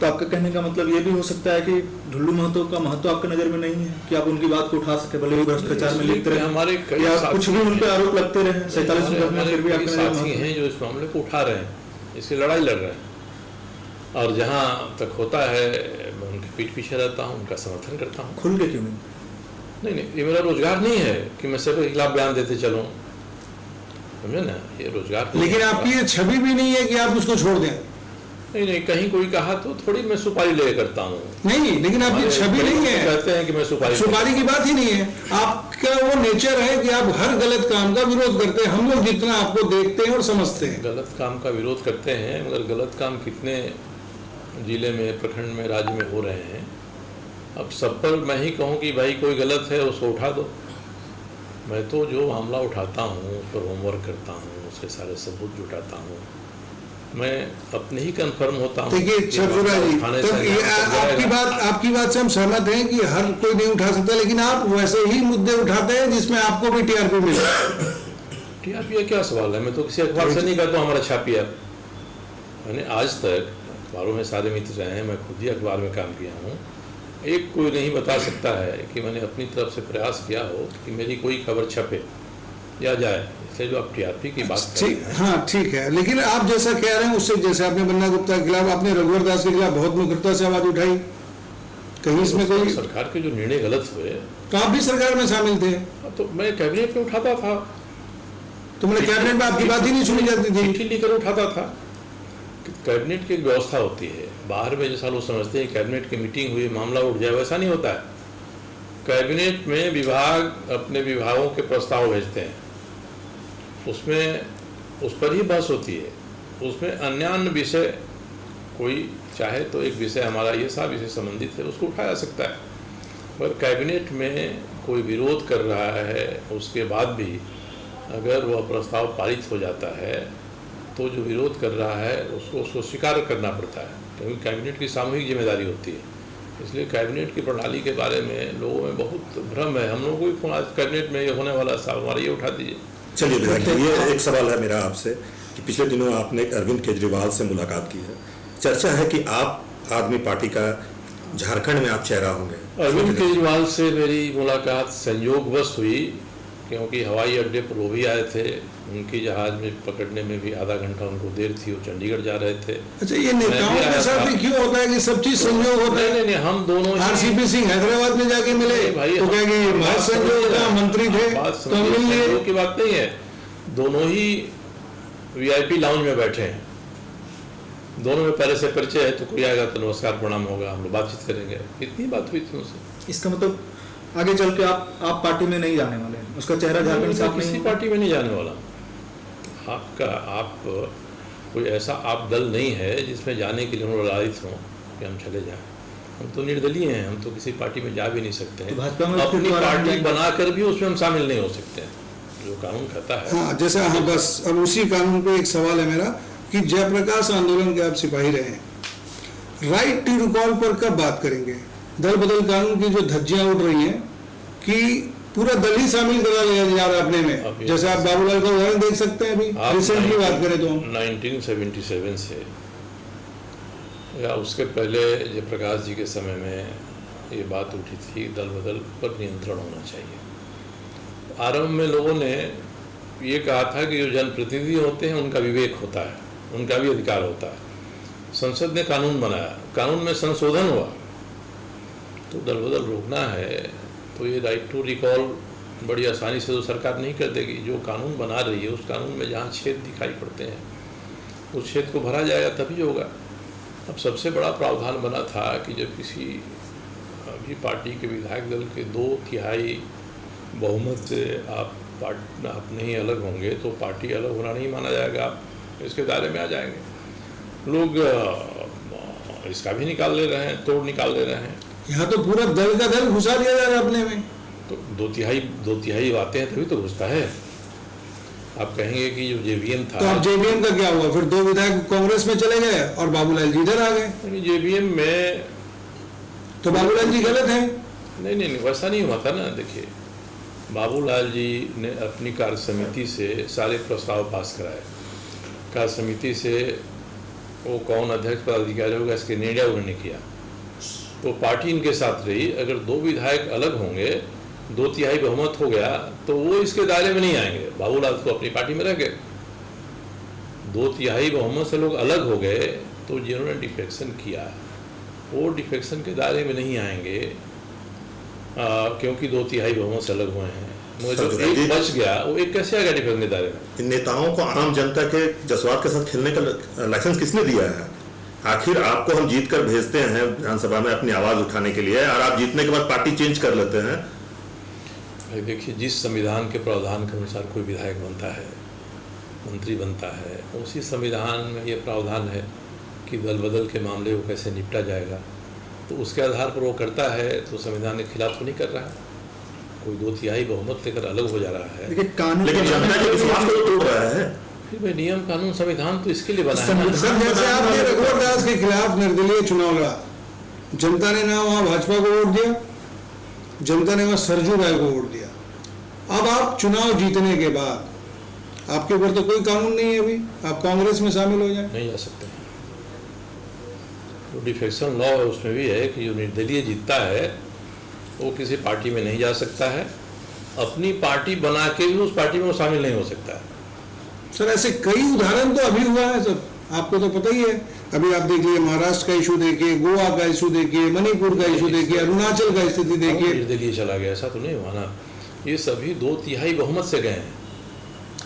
तो आपका कहने का मतलब ये भी हो सकता है कि ढुल्लू महतो का महत्व आपके नज़र में नहीं है कि आप उनकी बात को उठा सके, भले ही भ्रष्टाचार में लिप्त रहे, हमारे या कुछ भी उन पर आरोप लगते रहे। 47 मुकदमे फिर भी आपके साथी हैं जो इस मामले को उठा रहे हैं, इसकी लड़ाई लड़ रहे हैं, और जहाँ तक होता है मैं उनके पीठ पीछे रहता हूँ, उनका समर्थन करता हूँ। खुल के क्यों नहीं? नहीं, ये मेरा रोजगार नहीं है कि मैं सबके खिलाफ बयान देते चलूँ, समझे ना, ये रोजगार। लेकिन आपकी ये छवि भी नहीं है कि आप उसको छोड़ दें। नहीं, कहीं कोई कहा तो थोड़ी मैं सुपारी ले करता हूँ। नहीं, लेकिन आपकी छवि नहीं है। कहते हैं कि मैं सुपारी की बात ही नहीं है, आपका वो नेचर है कि आप हर गलत काम का विरोध करते हैं। हम लोग जितना आपको देखते हैं और समझते हैं, गलत काम का विरोध करते हैं, मगर गलत काम कितने जिले में, प्रखंड में, राज्य में हो रहे हैं। अब सब पर मैं ही कहूँ कि भाई कोई गलत है उसको उठा दो। मैं तो जो मामला उठाता हूँ उस पर होमवर्क करता हूँ, उसके सारे सबूत जुटाता हूँ, मैं अपने ही कंफर्म होता हूँ। देखिए सरफुरा जी, तो आपकी बात से हम सहमत हैं कि हर कोई नहीं उठा सकता, लेकिन आप वैसे ही मुद्दे उठाते हैं जिसमें आपको भी टीआरपी मिले। टीआरपी क्या सवाल है? मैं तो किसी अखबार से नहीं करता हूँ हमारा छापिया। मैंने आज तक अखबारों में सारे मित्र रहे हैं, मैं खुद ही अखबार में काम किया हूँ। एक कोई नहीं बता सकता है कि मैंने अपनी तरफ से प्रयास किया हो कि मेरी कोई खबर छपे या जाए। इसलिए जो आप टीआरपी की बात कर रहे हैं, हाँ ठीक है, लेकिन आप जैसा कह रहे हैं उससे, जैसे आपने बन्ना गुप्ता के खिलाफ, आपने रघुवर दास के खिलाफ बहुत मुखरता से आवाज उठाई, कहीं इसमें कोई सरकार के जो निर्णय गलत हुए तो आप भी सरकार में शामिल थे, तो मैं कैबिनेट में उठाता था। तो मैंने कैबिनेट में आपकी बात ही नहीं सुनी जाती थी, चिट्ठी लेकर उठाता था। कैबिनेट की एक व्यवस्था होती है, बाहर में जैसा लोग समझते हैं कैबिनेट की मीटिंग हुई मामला उठ जाए, वैसा नहीं होता है। कैबिनेट में विभाग अपने विभागों के प्रस्ताव भेजते हैं, उसमें उस पर ही बहस होती है। उसमें अन्य विषय कोई चाहे तो एक विषय हमारा ये सा विषय संबंधित है, उसको उठाया जा सकता है। पर कैबिनेट में कोई विरोध कर रहा है, उसके बाद भी अगर वह प्रस्ताव पारित हो जाता है तो जो विरोध कर रहा है उसको स्वीकार करना पड़ता है, क्योंकि कैबिनेट की सामूहिक जिम्मेदारी होती है। इसलिए कैबिनेट की प्रणाली के बारे में लोगों में बहुत भ्रम है। हम लोगों को भी फोन आज कैबिनेट में ये होने वाला साहब हमारा ये उठा दीजिए, चलिए विधायक जी, ये एक सवाल है मेरा आपसे कि पिछले दिनों आपने अरविंद केजरीवाल से मुलाकात की है। चर्चा है कि आप आदमी पार्टी का झारखंड में आप चेहरा होंगे। अरविंद केजरीवाल से मेरी मुलाकात संयोगवश हुई, क्योंकि हवाई अड्डे पर वो भी आए थे। उनकी जहाज में पकड़ने में भी आधा घंटा उनको देर थी, वो चंडीगढ़ जा रहे थे। अच्छा, ये नेताओं के साथ भी क्यों होता है कि सब चीज संयोग होता है? नहीं, हम दोनों आरसीपी सिंह हैदराबाद में जाके मिले भाई, तो क्या कि महासंयोग का मंत्री थे तो हम मिल लिए। की बात नहीं है, दोनों ही वीआईपी लाउंज में बैठे हैं, दोनों में पहले से परिचय है, तो कोई आएगा तो नमस्कार प्रणाम होगा, हम लोग बातचीत करेंगे, इतनी बात हुई थी उनसे। इसका मतलब आगे चल के आप पार्टी में नहीं जाने वाले हैं, उसका चेहरा झारखंड से आप किसी नहीं पार्टी में नहीं जाने वाला। आप कोई ऐसा आप दल नहीं है जिसमें जाने के लिए हम ललायित हों कि हम चले जाएं। हम तो निर्दलीय हैं, हम तो किसी पार्टी में जा भी नहीं सकते हैं। तो भाजपा में अपनी पार्टी बनाकर भी उसमें हम शामिल नहीं हो सकते हैं, जो कानून कहता है। हाँ, जैसा हाँ, बस अब उसी कानून पे एक सवाल है मेरा कि जयप्रकाश आंदोलन के आप सिपाही रहे हैं, राइट टू रिकॉल पर कब बात करेंगे? दल बदल कानून की जो धज्जियां उड़ रही हैं कि पूरा दल ही शामिल करा लिया जा रहा है अपने में, जैसे आप बाबूलाल का उदाहरण देख सकते हैं। अभी रिसेंटली बात करें तो 1977 से या उसके पहले जयप्रकाश जी के समय में ये बात उठी थी, दल बदल पर नियंत्रण होना चाहिए। आरंभ में लोगों ने ये कहा था कि जो जनप्रतिनिधि होते हैं उनका विवेक होता है, उनका भी अधिकार होता है। संसद ने कानून बनाया, कानून में संशोधन हुआ, तो दल बदल रोकना है तो ये राइट टू रिकॉल बड़ी आसानी से तो सरकार नहीं कर देगी। जो कानून बना रही है उस कानून में जहाँ छेद दिखाई पड़ते हैं उस छेद को भरा जाएगा तभी होगा। अब सबसे बड़ा प्रावधान बना था कि जब किसी भी पार्टी के विधायक दल के 2/3 बहुमत से आप नहीं अलग होंगे तो पार्टी अलग होना नहीं माना जाएगा, आप इसके दायरे में आ जाएंगे। लोग इसका भी निकाल ले रहे हैं, तोड़ निकाल ले रहे हैं। यहाँ तो पूरा दल का दल घुसा दिया जा रहा है अपने में। तो 2/3 आते हैं तभी तो घुसता है। आप कहेंगे कि जो जेवीएम था, तो अब जेवीएम का क्या हुआ? फिर 2 विधायक कांग्रेस में चले गए और बाबूलाल जी इधर आ गए। जेवीएम में तो बाबूलाल जी गलत हैं? नहीं, वैसा नहीं हुआ था ना। देखिए, बाबूलाल जी ने अपनी कार्य समिति से सारे प्रस्ताव पास कराए। कार्य समिति से वो कौन अध्यक्ष पदाधिकारी होगा इसके निर्णय उन्होंने किया, तो पार्टी इनके साथ रही। अगर 2 विधायक अलग होंगे, 2/3 बहुमत हो गया तो वो इसके दायरे में नहीं आएंगे। बाबूलाल तो अपनी पार्टी में रह गए, 2/3 बहुमत से लोग अलग हो गए तो जिन्होंने डिफेक्शन किया वो डिफेक्शन के दायरे में नहीं आएंगे, क्योंकि 2/3 बहुमत से अलग हुए हैं। जो एक बच गया वो एक कैसे आएगा डिफेक्शन के दायरे में? इन नेताओं को आम जनता के जज्बात के साथ खेलने का लाइसेंस किसने दिया है? आखिर आपको हम जीत कर भेजते हैं विधानसभा में अपनी आवाज उठाने के लिए और आप जीतने के बाद पार्टी चेंज कर लेते हैं। भाई देखिए, जिस संविधान के प्रावधान के अनुसार कोई विधायक बनता है, मंत्री बनता है, उसी संविधान में ये प्रावधान है कि दल बदल के मामले को कैसे निपटा जाएगा। तो उसके आधार पर वो करता है, तो संविधान के खिलाफ तो नहीं कर रहा है। कोई 2/3 बहुमत लेकर अलग हो जा रहा है, लेकिन जनता के विश्वास को तोड़ रहा है। फिर भाई नियम कानून संविधान तो इसके लिए बना है ना। सर, जैसे आपने रघुवर दास के खिलाफ निर्दलीय चुनाव लड़ा, जनता ने ना वहां भाजपा को वोट दिया, जनता ने वहां सरजू राय को वोट दिया। अब आप चुनाव जीतने के बाद आपके ऊपर तो कोई कानून नहीं है, अभी आप कांग्रेस में शामिल हो जाए, नहीं जा सकते। तो डिफेक्शन लॉ है, उसमें भी है कि जो निर्दलीय जीतता है वो किसी पार्टी में नहीं जा सकता है, अपनी पार्टी बना के भी उस पार्टी में वो शामिल नहीं हो सकता है। सर, ऐसे कई उदाहरण तो अभी हुआ है सर, आपको तो पता ही है। अभी आप देखिए, महाराष्ट्र का इशू देखिए, गोवा का इशू देखिए, मणिपुर का इशू देखिए, अरुणाचल का स्थिति देखिए। निर्दलीय चला गया, ऐसा तो नहीं हुआ ना। ये सभी 2/3 बहुमत से गए हैं,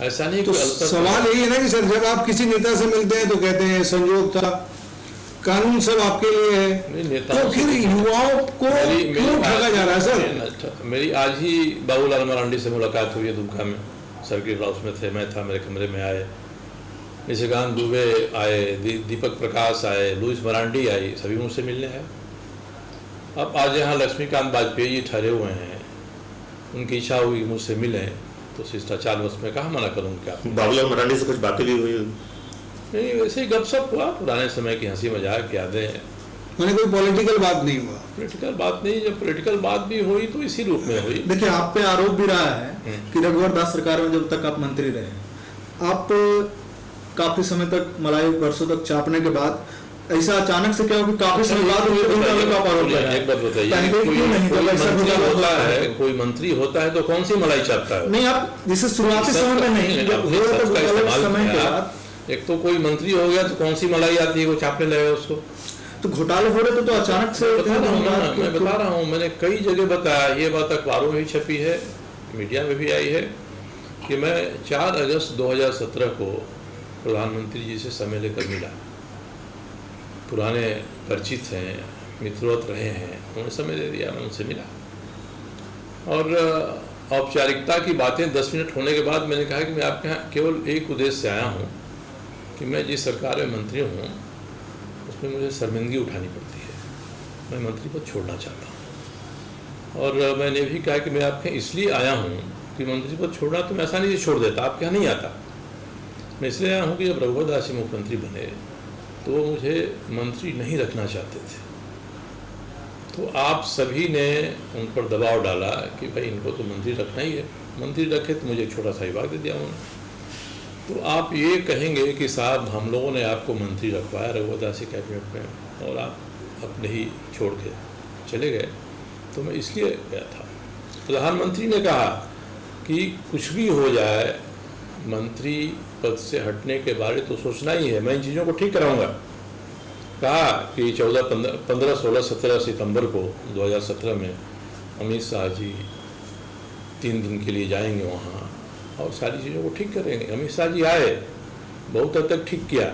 ऐसा नहीं। तो सवाल यही है ना कि सर, जब आप किसी नेता से मिलते हैं तो कहते हैं संयोग था, कानून सब आपके लिए है, तो फिर युवाओं को क्यों ठगा जा रहा है सर? मेरी आज ही बाबूलाल मरांडी से मुलाकात हुई है दुमका में, सर्किट हाउस में थे, मैं था, मेरे कमरे में आए, निशिकांत दुबे आए, दीपक प्रकाश आए, लुइस मरांडी आई, सभी मुझसे मिलने आए। अब आज यहाँ लक्ष्मीकांत वाजपेयी जी ठहरे हुए हैं, उनकी इच्छा हुई मुझसे मिलें, तो शिष्टाचार बस में कहाँ मना करूँ क्या? बाबूलाल मरांडी से कुछ बातें भी हुई? नहीं, वैसे ही गपशप हुआ, पुराने समय की हंसी मजाक यादें मैंने कोई पॉलिटिकल बात नहीं हुआ। पॉलिटिकल बात नहीं, जब पॉलिटिकल बात भी हुई तो इसी रूप में हुई। देखिए, आप पे आरोप भी रहा है कि रघुवर दास सरकार में जब तक आप मंत्री रहे, आप काफी समय तक मलाई वर्षों तक चापने के बाद ऐसा अचानक से क्या हो कि काफी समय बाद एक बात बताइए, कोई मंत्री होता है तो कौन सी मलाई चापता है? नहीं, आप जिसे शुरुआती समय में नहीं, समय के बाद एक तो कोई मंत्री हो गया तो कौन सी मलाई आती है वो चापने लगेगा उसको? तो घोटाले हो रहे थे तो अचानक से मैं बता रहा हूँ, मैंने कई जगह बताया, ये बात अखबारों में भी छपी है, मीडिया में भी आई है कि मैं 4 अगस्त 2017 को प्रधानमंत्री जी से समय लेकर मिला। पुराने परिचित हैं, मित्रवत रहे हैं, उन्होंने समय दे दिया, मैं उनसे मिला और औपचारिकता की बातें 10 मिनट होने के बाद मैंने कहा कि मैं आपके यहाँ केवल एक उद्देश्य से आया हूँ कि मैं जिस सरकार में मंत्री हूँ उसमें मुझे शर्मिंदगी उठानी पड़ती है, मैं मंत्री पद छोड़ना चाहता हूँ। और मैंने भी कहा कि मैं आपके इसलिए आया हूँ कि मंत्री पद छोड़ना तो मैं आसानी से छोड़ देता, आपके यहाँ नहीं आता। मैं इसलिए आया हूँ कि जब रघुवर दास जी मुख्यमंत्री बने तो वो मुझे मंत्री नहीं रखना चाहते थे, तो आप सभी ने उन पर दबाव डाला कि भाई इनको तो मंत्री रखना ही है। मंत्री रखे तो मुझे एक छोटा सा विभाग दे दिया उन्होंने। तो आप ये कहेंगे कि साहब हम लोगों ने आपको मंत्री रखवाया रघुवर दास जी कैबिनेट में और आप अपने ही छोड़ के चले गए, तो मैं इसलिए गया था। प्रधानमंत्री ने कहा कि कुछ भी हो जाए मंत्री पद से हटने के बारे तो सोचना ही है, मैं इन चीज़ों को ठीक कराऊंगा। कहा कि 14, 15, 16, 17 सितंबर को 2017 में अमित शाह जी 3 दिन के लिए जाएंगे वहाँ और सारी चीज़ों को ठीक करेंगे। अमित शाह जी आए, बहुत हद तक ठीक किया,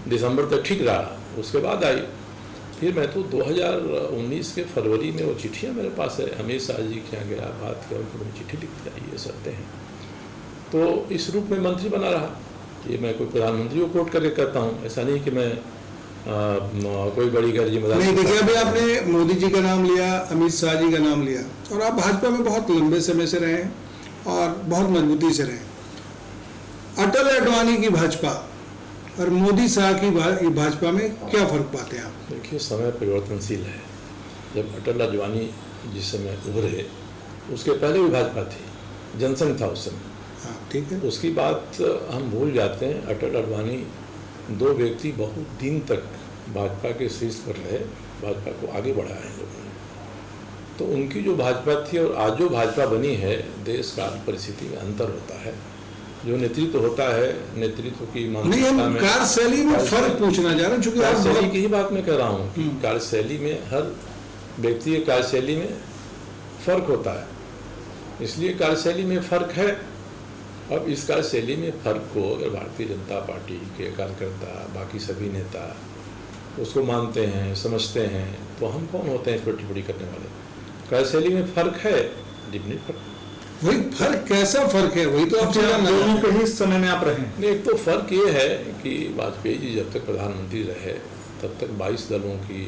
दिसंबर तक ठीक रहा, उसके बाद आई। फिर मैं तो 2019 के फरवरी में वो चिट्ठियाँ मेरे पास है, अमित शाह जी के यहाँ गया, बात किया, उनको मैं चिट्ठी लिख दिया, ये सकते हैं। तो इस रूप में मंत्री बना रहा। ये मैं कोई प्रधानमंत्री को कोट करके कहता हूँ, ऐसा नहीं कि मैं कोई बड़ी गैर जिम्मेदारी नहीं। देखिए, अभी आपने मोदी जी का नाम लिया, अमित शाह जी का नाम लिया और आप भाजपा में बहुत लंबे समय से रहे और बहुत मजबूती से रहे। अटल अडवाणी की भाजपा और मोदी शाह की भाजपा में क्या फर्क पाते हैं आप? देखिए, समय परिवर्तनशील है। जब अटल अडवाणी जिस समय उभरे उसके पहले भी भाजपा थी, जनसंघ था उस समय। हाँ, ठीक है। उसकी बात हम भूल जाते हैं। अटल अडवाणी 2 व्यक्ति बहुत दिन तक भाजपा के शीर्ष पर रहे, भाजपा को आगे बढ़ाया इन लोगों ने। तो उनकी जो भाजपा थी और आज जो भाजपा बनी है, देश काल परिस्थिति में अंतर होता है। जो नेतृत्व होता है, नेतृत्व की मानसिकता में, कार्यशैली में फर्क पूछना जा रहा है, कार्यशैली की ही बात मैं कह रहा हूँ कि कार्यशैली में हर व्यक्ति की कार्यशैली में फर्क होता है, इसलिए कार्यशैली में फर्क है। अब इस कार्यशैली में फर्क को अगर भारतीय जनता पार्टी के कार्यकर्ता, बाकी सभी नेता उसको मानते हैं, समझते हैं, तो हम कौन होते हैं इस पर टिप्पणी करने वाले? कार्यशैली में फर्क है, डिफिनेट फर्क। वही फर्क, कैसा फर्क है, वही तो आप दोनों के ही समय में आप रहे। नहीं, एक तो फर्क ये है कि वाजपेयी जी जब तक प्रधानमंत्री रहे तब तक 22 दलों की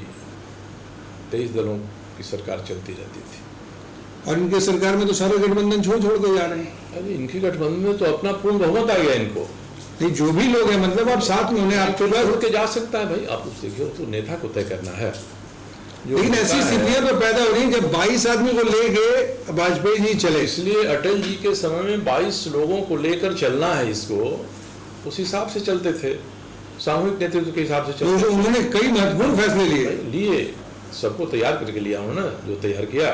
23 दलों की सरकार चलती रहती थी और इनके सरकार में तो सारे गठबंधन छोड़ के जा रहे हैं। अरे इनकी गठबंधन में तो अपना पूर्ण बहुमत आ गया इनको। नहीं, जो भी लोग हैं, मतलब आप साथ में उन्हें आपके पास छोड़ के जा सकता है भाई, आप उससे देखिए, तो नेता को तय करना है। लेकिन ऐसी स्थितियां तो पैदा हो रही जब 22 आदमी को लेके वाजपेयी जी चले। इसलिए अटल जी के समय में 22 लोगों को लेकर चलना है, इसको उस हिसाब से चलते थे, सामूहिक नेतृत्व के हिसाब से चलते थे। उन्होंने कई महत्वपूर्ण फैसले लिए, सबको तैयार करके लिया उन्होंने, जो तैयार किया।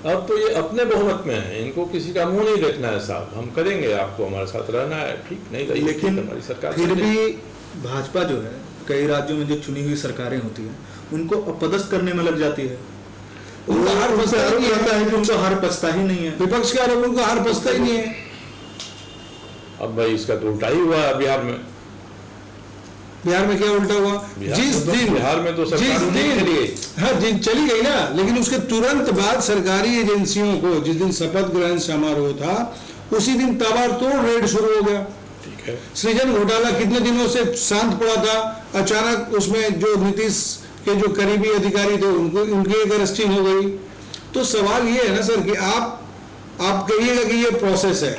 अब तो ये अपने बहुमत में है, इनको किसी का मुंह नहीं देखना है, साहब हम करेंगे, आपको हमारे साथ रहना है, ठीक नहीं रही लेकिन हमारी सरकार। फिर भी भाजपा जो है, कई राज्यों में जो चुनी हुई सरकारें होती हैं उनको अपदस्थ करने में लग जाती है। उनका हार पछता ही है कि उनका हार पछता ही नहीं है। विपक्ष के आरोप उनका हार पछता ही नहीं है। अब भाई इसका तो उल्टा ही हुआ बिहार में। बिहार में क्या उल्टा हुआ? जिस दिन बिहार में तो सरकार चली गई ना, लेकिन उसके तुरंत बाद सरकारी एजेंसियों को, जिस दिन शपथ ग्रहण समारोह था उसी दिन ताबड़तोड़ रेड शुरू हो गया। ठीक है। सृजन घोटाला कितने दिनों से शांत पड़ा था, अचानक उसमें जो नीतीश के जो करीबी अधिकारी थे उनकी एक अरेस्टिंग हो गई। तो सवाल ये है ना सर कि आप कहिएगा कि ये प्रोसेस है,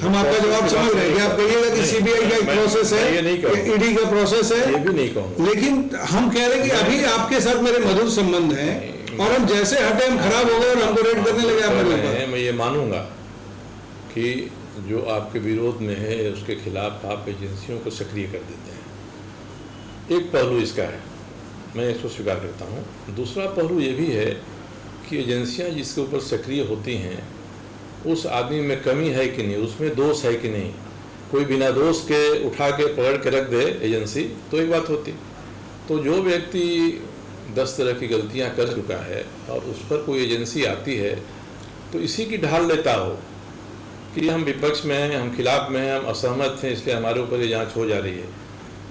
हम आपका जवाब समझ रहे हैं कि आप कहिएगा कि सीबीआई का एक प्रोसेस ये नहीं है, कहूँगा। ईडी का प्रोसेस ये है, भी नहीं कहूँगा। लेकिन हम कह रहे हैं कि अभी आपके साथ मेरे मधुर संबंध हैं और हम जैसे हटे हम खराब हो गए और हमको रेड करने लगे आप मेरे ऊपर। मैं ये मानूंगा कि जो आपके विरोध में है उसके खिलाफ आप एजेंसियों को सक्रिय कर देते हैं। एक पहलू इसका है, मैं इसको स्वीकार करता हूँ। दूसरा पहलू ये भी है कि एजेंसियाँ जिसके ऊपर सक्रिय होती हैं उस आदमी में कमी है कि नहीं, उसमें दोष है कि नहीं। कोई बिना दोष के उठा के पकड़ के रख दे एजेंसी तो एक बात होती। तो जो व्यक्ति 10 तरह की गलतियां कर चुका है और उस पर कोई एजेंसी आती है तो इसी की ढाल लेता हो कि हम विपक्ष में हैं, हम खिलाफ में हैं, हम असहमत हैं, इसलिए हमारे ऊपर ये जांच हो जा रही है।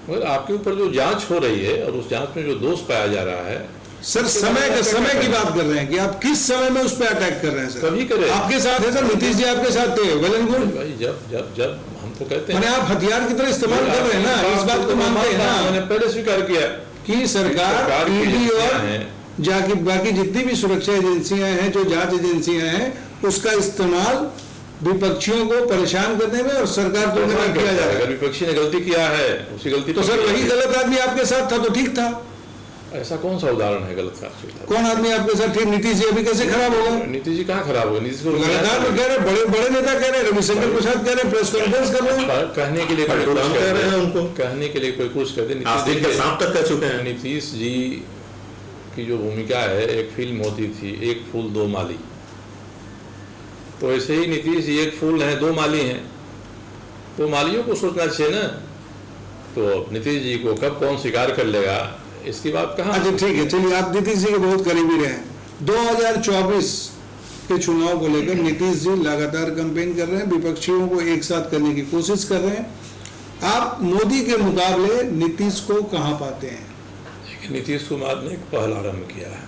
मगर आपके ऊपर जो जांच हो रही है और उस जांच में जो दोष पाया जा रहा है, सर समय की बात कर रहे हैं कि आप किस समय में उस पर अटैक कर रहे हैं सर? कभी करे। आपके साथ है सर, नीतीश जी आपके साथ थे, वेल एंड गुड। भाई जब हम तो कहते मैंने हैं आप हथियार की तरह इस्तेमाल कर रहे हैं ना, इस बात को मानते हैं ना मैंने पहले स्वीकार किया कि सरकार की ईडी एजेंसियां और हैं। जाकि बाकी जितनी भी सुरक्षा एजेंसियां हैं, जो जांच एजेंसियां हैं, उसका इस्तेमाल विपक्षियों को परेशान करने में और सरकार तोड़ने में किया जा रहा है। अगर विपक्षी ने गलती किया है उसी गलती तो सर पर- वही गलत आदमी आपके साथ था तो ठीक था। ऐसा कौन सा उदाहरण है गलत का? कौन आदमी आपके साथ ठीक? नीतीश जी अभी कैसे खराब होगा? नीतीश जी कहाँ खराब हो गए? नीतीश को लगातार तो कह रहे हैं, बड़े बड़े नेता कह रहे हैं, रविशंकर प्रसाद कह रहे हैं, प्रेस कॉन्फ्रेंस कर रहे हैं। कहने के लिए कोई हम कुछ कह रहे हैं उनको। कहने के लिए कोई कुछ कहते नीतीश आस्तीन जी के के- सांप तक कह चुके हैं। नीतीश जी की जो भूमिका है, एक फिल्म होती थी एक फूल दो माली, तो ऐसे ही नीतीश जी एक फूल हैं दो माली हैं, तो मालियों को सोचना चाहिए ना। तो नीतीश जी को कब कौन स्वीकार कर लेगा इसकी बात कहाँ? अच्छा ठीक है, चलिए आप नीतीश जी के बहुत करीबी रहे हैं। 2024 के चुनाव को लेकर नीतीश जी लगातार कैंपेन कर रहे हैं, विपक्षियों को एक साथ करने की कोशिश कर रहे हैं। आप मोदी के मुकाबले नीतीश को कहाँ पाते हैं? लेकिन नीतीश कुमार ने एक पहल आरंभ किया है,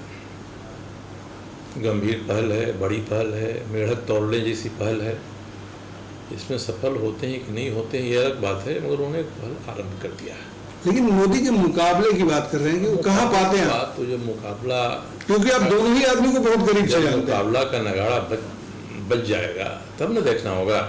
गंभीर पहल है, बड़ी पहल है, मेढक तोड़ने जैसी पहल है। इसमें सफल होते हैं कि नहीं होते हैं ये अलग बात है, मगर उन्होंने एक पहल आरंभ कर दिया है। लेकिन मोदी के मुकाबले की बात कर रहे हैं कि वो कहाँ पाते हैं आप? बात तो जब मुकाबला, क्योंकि आप दोनों ही आदमी को बहुत करीब से जब जानते हैं। मुकाबला का नगाड़ा बच जाएगा तब न देखना होगा।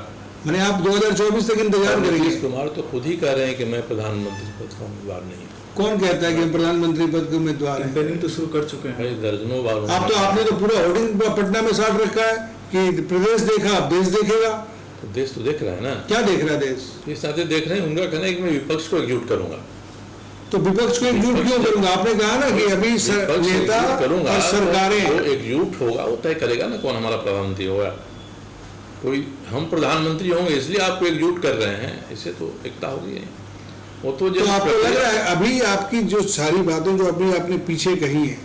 मैंने आप 2024 तक इंतजार करेंगे। नीतीश कुमार तो खुद ही कह रहे हैं कि मैं प्रधानमंत्री पद का उम्मीदवार नहीं हूँ। कौन कहता है कि हम प्रधानमंत्री पद के उम्मीदवार हैं? कैंपेनिंग तो शुरू कर चुके हैं। भाई दर्जनों बार आप तो आपने तो पूरा होर्डिंग पटना में साथ रखा है कि प्रदेश देखा अब देश देखेगा। तो देश तो देख रहा है ना, क्या देख रहा है देश? इस नाते देख रहे हैं। उनका कहना है कि मैं विपक्ष को एकजुट करूंगा। तो विपक्ष को एकजुट क्यों करूंगा? आपने कहा ना कि अभी विपक्ष नेता एकजुट करूंगा और तो सरकारें वो एकजुट होगा, वो तय करेगा ना कौन हमारा प्रधानमंत्री होगा। कोई हम प्रधानमंत्री होंगे इसलिए आपको एकजुट कर रहे हैं, इससे तो एकता होगी नहीं। वो तो तो आपको लग रहा है अभी आपकी जो सारी बातें जो अभी आपने पीछे कही है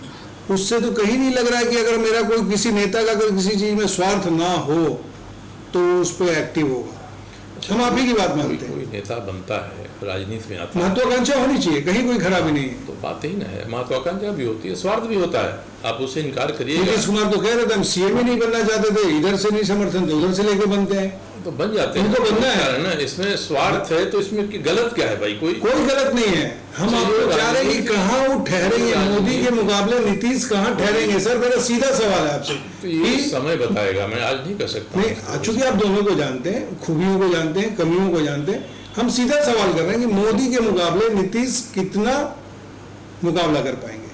उससे तो कहीं नहीं लग रहा है कि अगर मेरा कोई किसी नेता का अगर किसी चीज में स्वार्थ ना हो तो उस पर एक्टिव होगा। हम आप ही की बात मानते हैं। कोई नेता बनता है, राजनीति में आता है महत्वाकांक्षा होनी चाहिए, कहीं कोई खराबी नहीं है। तो बात ही ना है, महत्वाकांक्षा भी होती है, स्वार्थ भी होता है। आप उससे इनकार करिएगा नीतीश कुमार तो कह रहे थे हम सीएम ही नहीं बनना चाहते थे, इधर से नहीं समर्थन तो उधर से लेके बनते हैं। तो बन जाते हैं। उनको बनना है ना, इसमें स्वार्थ है तो इसमें गलत क्या है भाई? कोई गलत नहीं है। हम आपको चाह रहे हैं कि कहाँ वो ठहरेंगे, मोदी के मुकाबले नीतीश कहाँ ठहरेंगे? सर मेरा सीधा सवाल है आपसे तो ये कि समय बताएगा, मैं आज नहीं कर सकता। नहीं, चूंकि आप दोनों को जानते हैं, खूबियों को जानते हैं, कमियों को जानते हैं, हम सीधा सवाल कर रहे हैं कि मोदी के मुकाबले नीतीश कितना मुकाबला कर पाएंगे?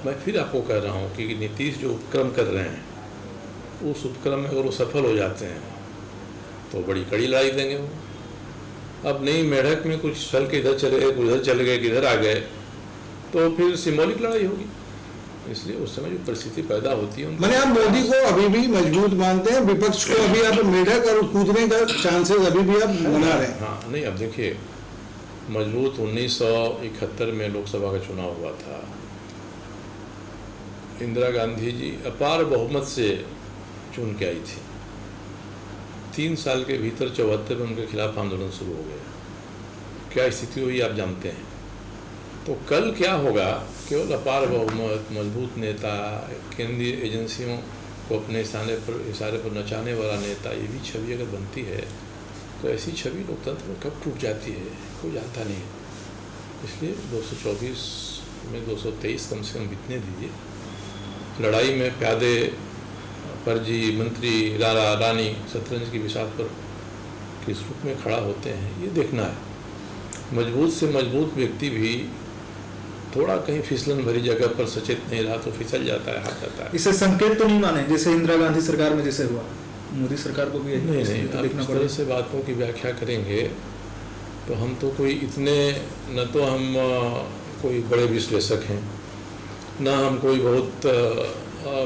मैं फिर आपको कह रहा हूँ कि नीतीश जो उपक्रम कर रहे हैं उस उपक्रम में अगर वो सफल हो जाते हैं तो बड़ी कड़ी लड़ाई देंगे वो। अब नहीं मेढक में कुछ चल के इधर चले गए, उधर चले गए, किधर आ गए, तो फिर सिंबॉलिक लड़ाई होगी। इसलिए उस समय जो परिस्थिति पैदा होती है मैंने आप मोदी को अभी भी मजबूत मानते हैं, विपक्ष को अभी आप मेढक और कूदने का चांसेस अभी भी आप बना रहे हैं? हाँ नहीं, अब देखिए मजबूत 1971 में लोकसभा का चुनाव हुआ था। इंदिरा गांधी जी अपार बहुमत से चुन के आई थी। 3 साल के भीतर 74 में उनके खिलाफ आंदोलन शुरू हो गया। क्या स्थिति हुई आप जानते हैं। तो कल क्या होगा, केवल अपार बहुमत, मजबूत नेता, केंद्रीय एजेंसियों को अपने इशारे पर नचाने वाला नेता, ये भी छवि अगर बनती है तो ऐसी छवि लोकतंत्र में कब टूट जाती है कोई जानता नहीं है। इसलिए 224 में 223 कम से कम बीतने दीजिए। लड़ाई में प्यादे, फर्जी मंत्री, राणा रानी, शतरंज की बिसात पर किस रूप में खड़ा होते हैं ये देखना है। मजबूत से मजबूत व्यक्ति भी थोड़ा कहीं फिसलन भरी जगह पर सचेत नहीं रहा तो फिसल जाता है, हार जाता है। इसे संकेत तो नहीं माने जैसे इंदिरा गांधी सरकार में जैसे हुआ, मोदी सरकार को भी यही नहीं तो आप देखना इस तरह पड़ेगा। से बातों की व्याख्या करेंगे तो हम तो कोई इतने न तो हम कोई बड़े विश्लेषक हैं, न हम कोई बहुत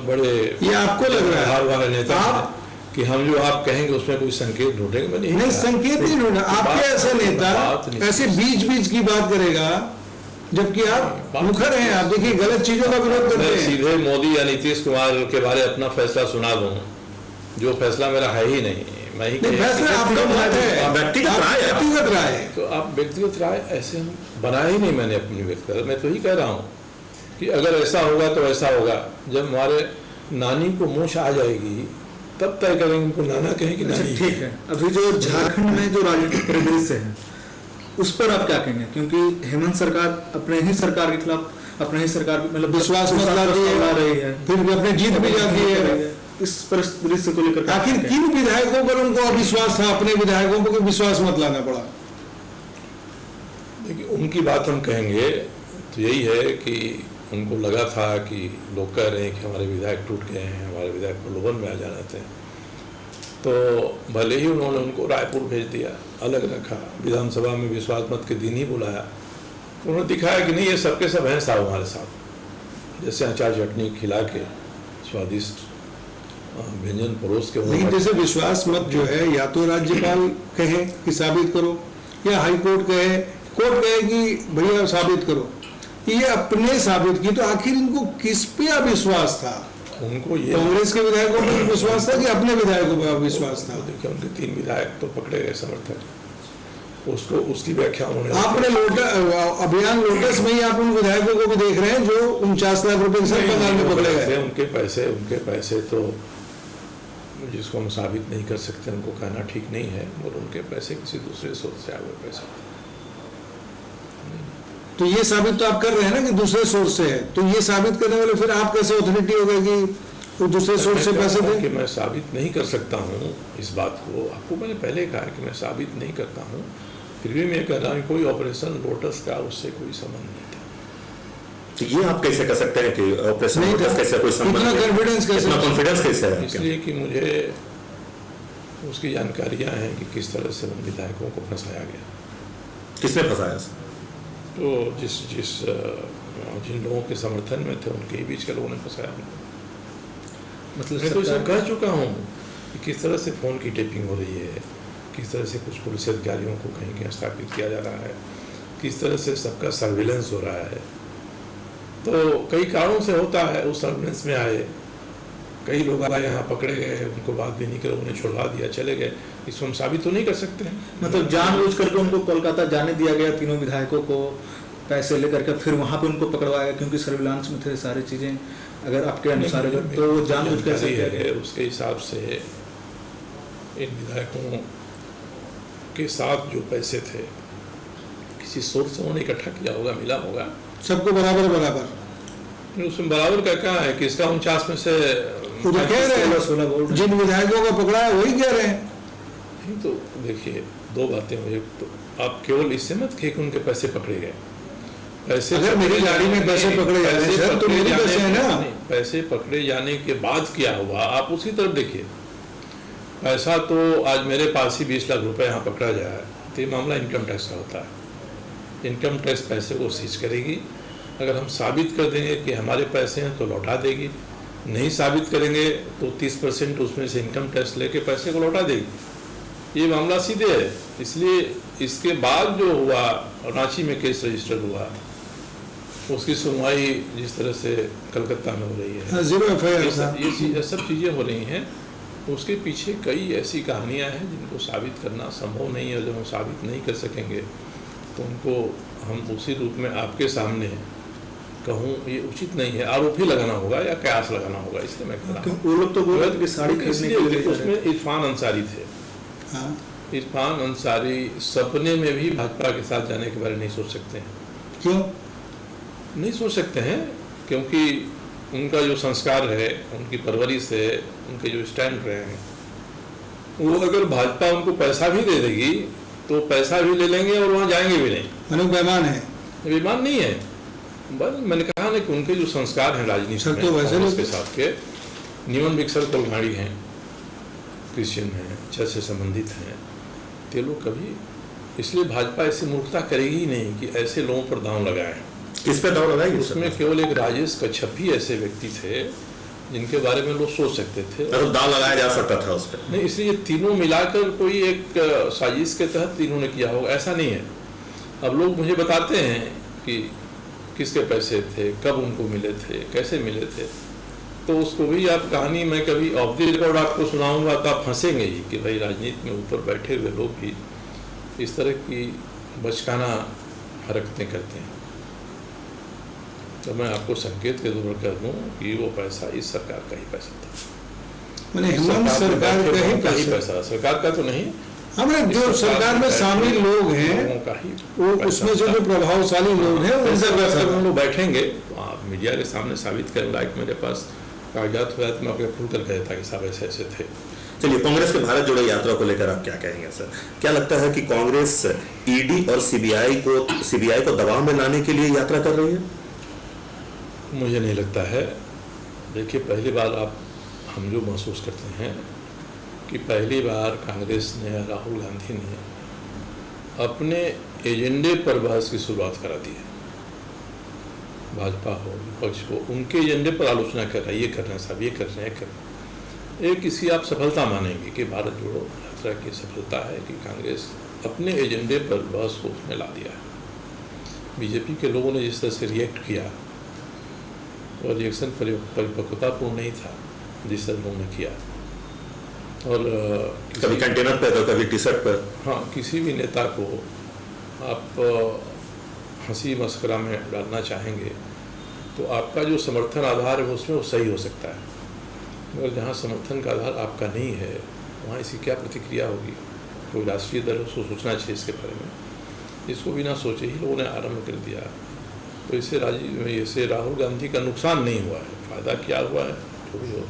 बड़े ये आपको लग रहा है हार वाले नेता आप हैं कि हम जो आप कहेंगे उसमें कोई संकेत ढूंढेंगे। मैंने यही नहीं कहा। संकेत नहीं ढूंढा, आपके ऐसे नेता बात नहीं। ऐसे बीच बीच की बात करेगा जबकि आप मुखर हैं। आप देखिए गलत चीजों का विरोध करते मैं हैं। सीधे मोदी या नीतीश कुमार के बारे अपना फैसला सुना दूं, जो फैसला मेरा है ही नहीं, मैं ही नहीं फैसला आपका मत है, व्यक्तिगत राय है। व्यक्तिगत राय है। तो आप व्यक्तिगत राय ऐसे हम बनाया ही नहीं मैंने अपनी व्यक्तिगत। मैं तो ही कह रहा हूँ कि अगर ऐसा होगा तो ऐसा होगा। जब हमारे नानी को मूछ आ जाएगी तब तय करेंगे उनको नाना कहें कि नानी। ठीक है, अभी जो झारखंड में जो राजनीतिक परिदृश्य है उस पर आप क्या कहेंगे? क्योंकि हेमंत सरकार अपने ही सरकार के खिलाफ अपने ही सरकार मतलब विश्वास मत ला रही है, फिर भी अपने जीत भी जाती है। इस परिदृश्य को लेकर आखिर किन विधायकों पर उनको अविश्वास था? अपने विधायकों पर विश्वास मत लाना पड़ा। देखिए उनकी बात हम कहेंगे तो यही है कि उनको लगा था कि लोग कह रहे हैं कि हमारे विधायक टूट गए हैं, हमारे विधायक प्रलोभन में आ जाना थे, तो भले ही उन्होंने उनको रायपुर भेज दिया, अलग रखा, विधानसभा में विश्वास मत के दिन ही बुलाया, तो उन्होंने दिखाया कि नहीं ये सबके सब हैं साहब हमारे साथ। जैसे अचार चटनी खिला के स्वादिष्ट व्यंजन परोस के लेकिन जैसे विश्वास मत जो है या तो राज्यपाल कहे कि साबित करो या हाई कोर्ट कहे, कोर्ट कहे कि भैया साबित करो, ये अपने साबित की, तो आखिर इनको किस पे अविश्वास था? उनको ये कांग्रेस के विधायकों पर विश्वास था कि अपने विधायकों पर अविश्वास था? देखिए उनके 3 विधायक तो पकड़े गए समर्थक, उसको उसकी व्याख्या उन्होंने आपने अभियान लोटस में ही आप उन विधायकों को भी देख रहे हैं जो 49 लाख रुपए के सरकार में पकड़े गए। उनके पैसे तो जिसको हम साबित नहीं कर सकते उनको कहना ठीक नहीं है, और उनके पैसे किसी दूसरे सोर्स से आए हुए पैसे। तो ये साबित तो आप कर रहे हैं ना कि दूसरे सोर्स से है, तो ये साबित करने वाले फिर आप कैसे अथॉरिटी हो गए कि वो दूसरे सोर्स से पैसे दें? कि मैं साबित नहीं कर सकता हूँ इस बात को, आपको मैंने पहले कहा कि मैं साबित नहीं करता हूँ, फिर भी मैं कह रहा हूँ कोई ऑपरेशन लोटस का उससे कोई संबंध नहीं था। तो ये आप कैसे कर सकते हैं कि ऑपरेशन नहीं लोटस था। कैसे कोई संबंध इतना नहीं? कॉन्फिडेंस कैसे? इतना कॉन्फिडेंस कैसे है आपके? इसलिए कि मुझे उसकी जानकारियाँ हैं कि किस तरह से उन विधायकों को फंसाया गया। किसने फंसाया? तो जिन लोगों के समर्थन में थे उनके ही बीच के लोगों ने फंसाया उनको। मतलब मैं तो इसे कह चुका हूँ कि किस तरह से फ़ोन की टेपिंग हो रही है, किस तरह से कुछ पुलिस अधिकारियों को कहीं कहीं स्थापित किया जा रहा है, किस तरह से सबका सर्विलेंस हो रहा है। तो कई कारणों से होता है, उस सर्विलेंस में आए कई लोग आए, यहाँ पकड़े गए, उनको बात भी नहीं करे, उन्हें छुड़वा दिया, चले गए। इसको हम साबित तो नहीं कर सकते हैं। मतलब जानबूझ करके उनको कोलकाता जाने दिया गया, तीनों विधायकों को पैसे लेकर के, फिर वहां पे उनको पकड़वाया गया क्योंकि सर्विलांस में थे सारी चीजें। अगर आपके अनुसार तो वो जानबूझ कैसे किया गया? उसके हिसाब से इन विधायकों के साथ जो पैसे थे किसी सोर्स से उन्होंने इकट्ठा किया होगा, मिला होगा सबको बराबर बराबर। उसमें बराबर का क्या है कि इसका 49 में से वो तो कह रहे हैं 16 वोट जिन विधायकों को पकड़ा है वही कह रहे हैं। नहीं तो देखिए दो बातें हुई। तो आप केवल इससे मत कि उनके पैसे पकड़े गए, पैसे अगर मेरी गाड़ी में पैसे पकड़े जा रहे हैं सर, तो मेरे पैसे हैं ना। पैसे पकड़े जाने के बाद क्या हुआ आप उसी तरफ देखिए। पैसा तो आज मेरे पास ही 20 लाख रुपए यहाँ पकड़ा जाए तो ये मामला इनकम टैक्स का होता है। इनकम टैक्स पैसे को सीज करेगी। अगर हम साबित कर देंगे कि हमारे पैसे हैं तो लौटा देगी, नहीं साबित करेंगे तो 30% उसमें से इनकम टैक्स लेके पैसे को लौटा देगी। ये मामला सीधे है। इसलिए इसके बाद जो हुआ रांची में केस रजिस्टर हुआ, उसकी सुनवाई जिस तरह से कलकत्ता में हो रही है, 0 FIR था। ये सब चीज़ें हो रही हैं, उसके पीछे कई ऐसी कहानियां हैं जिनको साबित करना संभव नहीं है। जब हम साबित नहीं कर सकेंगे तो उनको हम उसी रूप में आपके सामने कहूँ ये उचित नहीं है। आरोप ही लगाना होगा या कयास लगाना होगा। इसलिए मैं कह रहा हूँ वो लोग तो बोल रहे थे कि साड़ी खरीदने के लिए उसमें इरफान अंसारी थे। हाँ। इरफान अंसारी सपने में भी भाजपा के साथ जाने के बारे में नहीं सोच सकते हैं। क्यों नहीं सोच सकते हैं? क्योंकि उनका जो संस्कार है, उनकी परवरिश है, उनके जो स्टैंड रहे हैं, वो अगर भाजपा उनको पैसा भी दे देगी तो पैसा भी ले लेंगे और वहाँ जाएंगे भी नहीं। मानो बेईमान है। बेईमान नहीं है, बस मैंने कहा ना कि उनके जो संस्कार हैं राजनीति में, तो वैसे लोग के साथ के नीमन विक्सर कोलघाड़ी हैं, क्रिश्चियन हैं, चर्च से संबंधित हैं, ते लोग कभी, इसलिए भाजपा ऐसी मूर्खता करेगी ही नहीं कि ऐसे लोगों पर दांव लगाए। किस पे दांव लगाएगी? उसमें केवल एक राजेश कच्छप ही ऐसे व्यक्ति थे जिनके बारे में लोग सोच सकते थे, मतलब दांव लगाया जा सकता था उस पर। नहीं, इसलिए ये तीनों मिलाकर कोई एक साजिश के तहत तीनों ने किया होगा, ऐसा नहीं है। अब लोग मुझे बताते हैं कि किसके पैसे थे, कब उनको मिले थे, कैसे मिले थे, तो उसको भी आप कहानी मैं कभी ऑफ द रिकॉर्ड आपको सुनाऊंगा तो आप हंसेंगे ही कि भाई राजनीति में ऊपर बैठे हुए लोग भी इस तरह की बचकाना हरकतें करते हैं। तो मैं आपको संकेत के तौर पर कर दूं कि वो पैसा इस सरकार का ही पैसा था। मैंने हेमंत सरकार का ही पैसा, सरकार का तो नहीं, हमारे जो सरकार में शामिल लोग हैं का ही, वो उसमें से जो प्रभावशाली लोग हैं उनसे पैसा। हम लोग बैठेंगे तो आप मीडिया के सामने साबित करें, लाइक मेरे पास कागजात हुआ तो मैं आपको खुल कर कहता कि साहब ऐसे ऐसे थे। चलिए, कांग्रेस के भारत जोड़ो यात्रा को लेकर आप क्या कहेंगे सर? क्या लगता है कि कांग्रेस ईडी और सीबीआई को दबाव में लाने के लिए यात्रा कर रही है? मुझे नहीं लगता है। देखिए, पहली बार हम जो महसूस करते हैं कि पहली बार कांग्रेस ने, राहुल गांधी ने अपने एजेंडे पर बहस की शुरुआत करा दी है। भाजपा हो, विपक्ष हो, उनके एजेंडे पर आलोचना कर रहा है, ये कर रहे हैं साहब, ये कर रहे हैं, कर रहे हैं। एक इसकी आप सफलता मानेंगे कि भारत जोड़ो यात्रा की सफलता है कि कांग्रेस अपने एजेंडे पर बहस को उसने ला दिया है। बीजेपी के लोगों ने जिस तरह से रिएक्ट किया, और रिएक्शन परिपक्वतापूर्ण नहीं था जिस तरह लोगों ने किया। और कभी कंटेनर पे तो कभी टी शर्ट पर। हाँ, किसी भी नेता को आप हंसी मस्करा में डालना चाहेंगे तो आपका जो समर्थन आधार है उसमें वो सही हो सकता है, मगर जहाँ समर्थन का आधार आपका नहीं है वहाँ इसकी क्या प्रतिक्रिया होगी? कोई राष्ट्रीय दल उसको सोचना चाहिए इसके बारे में। इसको बिना सोचे ही लोगों ने आरंभ कर दिया। तो इससे राहुल गांधी का नुकसान नहीं हुआ है, फायदा क्या हुआ है जो भी हो।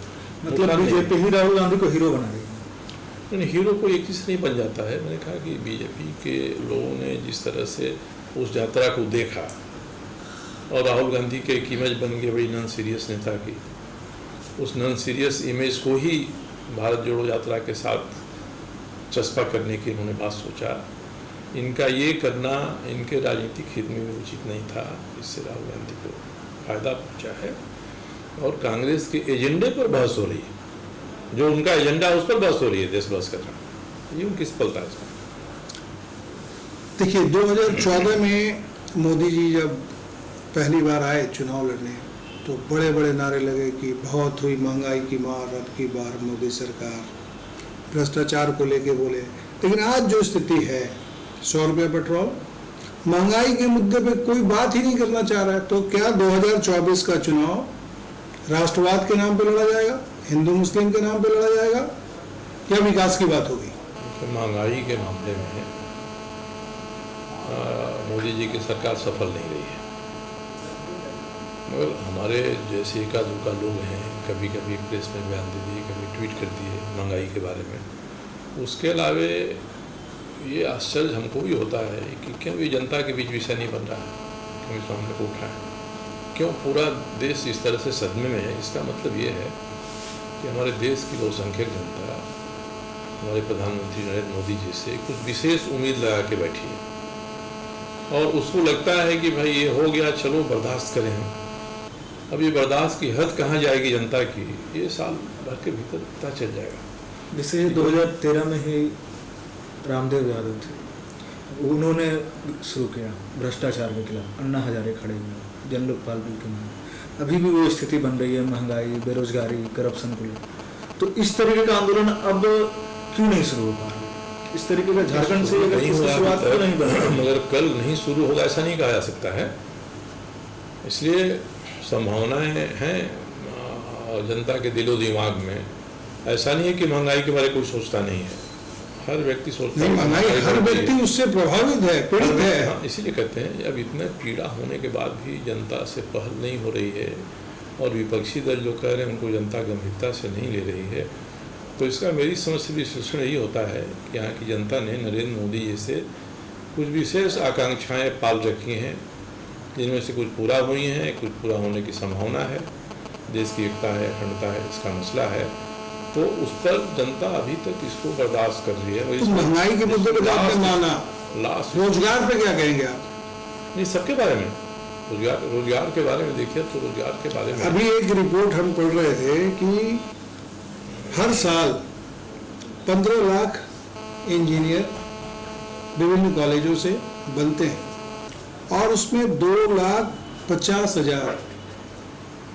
मतलब बीजेपी ही राहुल गांधी को हीरो बना रही है। नहीं, हीरो को एक चीज़ नहीं बन जाता है। मैंने कहा कि बीजेपी के लोगों ने जिस तरह से उस यात्रा को देखा और राहुल गांधी के एक इमेज बन गई बड़ी नॉन सीरियस नेता की, उस नॉन सीरियस इमेज को ही भारत जोड़ो यात्रा के साथ चस्पा करने की उन्होंने बात सोचा। इनका ये करना इनके राजनीतिक हित में भी उचित नहीं था। इससे राहुल गांधी को फायदा पहुंचा है और कांग्रेस के एजेंडे पर बहस हो रही है, जो उनका एजेंडा है उस पर बहस हो रही है, देश बहस करना, ये उनकी सफलता है इसमें। देखिए, 2014 में मोदी जी जब पहली बार आए चुनाव लड़ने तो बड़े बड़े नारे लगे कि बहुत हुई महंगाई की मार, अब की बार मोदी सरकार, भ्रष्टाचार को लेके बोले। लेकिन आज जो स्थिति है, 100 रुपये पेट्रोल, महंगाई के मुद्दे पे कोई बात ही नहीं करना चाह रहा है। तो क्या 2024 का चुनाव राष्ट्रवाद के नाम पे लड़ा जाएगा, हिंदू मुस्लिम के नाम पे लड़ा जाएगा, या विकास की बात होगी? महंगाई के मामले में मोदी जी की सरकार सफल नहीं रही है, मगर हमारे जैसे एका दुका लोग हैं, कभी कभी प्रेस में बयान दे दिए, कभी ट्वीट कर दिए महंगाई के बारे में। उसके अलावे ये आश्चर्य हमको भी होता है कि क्यों ये जनता के बीच विषय नहीं बन रहा है, क्यों इस मामले को उठाएं, क्यों पूरा देश इस तरह से सदमे में है। इसका मतलब ये है कि हमारे देश की बहुसंख्यक जनता हमारे प्रधानमंत्री नरेंद्र मोदी जी से कुछ विशेष उम्मीद लगा के बैठी है और उसको लगता है कि भाई ये हो गया, चलो बर्दाश्त करें हम। अब ये बर्दाश्त की हद कहाँ जाएगी जनता की, ये साल भर के भीतर पता चल जाएगा। जैसे 2013 में ही रामदेव यादव थे, उन्होंने शुरू किया भ्रष्टाचार के खिलाफ, अन्ना हजारे खड़े हुए जन लोकपाल बिल के नाम। अभी भी वो स्थिति बन रही है, महंगाई, बेरोजगारी, करप्शन को लेकर। तो इस तरीके का आंदोलन अब क्यों नहीं शुरू हो पा रहा? इस तरीके का झारखंड से शुरुआत क्यों नहीं बन रही? मगर कल नहीं शुरू होगा ऐसा नहीं कहा जा सकता है, इसलिए संभावनाएं हैं जनता के दिलो दिमाग में। ऐसा नहीं है कि महंगाई के बारे में कोई सोचता नहीं है, हर व्यक्ति सोचता है। महंगाई हर व्यक्ति उससे प्रभावित है, पीड़ित है। हाँ, इसीलिए कहते हैं अब इतना पीड़ा होने के बाद भी जनता से पहल नहीं हो रही है और विपक्षी दल जो कह रहे हैं उनको जनता गंभीरता से नहीं ले रही है। तो इसका मेरी समझ से विश्लेषण यही होता है कि यहाँ की जनता ने नरेंद्र मोदी जैसे कुछ विशेष आकांक्षाएं पाल रखी हैं, जिनमें से कुछ पूरा हुई हैं, कुछ पूरा होने की संभावना है। देश की एकता है, अखंडता है, इसका मसला है, तो उस पर जनता अभी तक इसको बर्दाश्त कर रही है। तो महंगाई के मुद्दे पर आपने माना, रोजगार पे क्या कहेंगे आप? नहीं, सबके बारे में रोजगार के बारे में देखिए तो रोजगार के बारे में अभी एक रिपोर्ट हम पढ़ रहे थे कि हर साल 15 लाख इंजीनियर विभिन्न कॉलेजों से बनते हैं और उसमें 2,50,000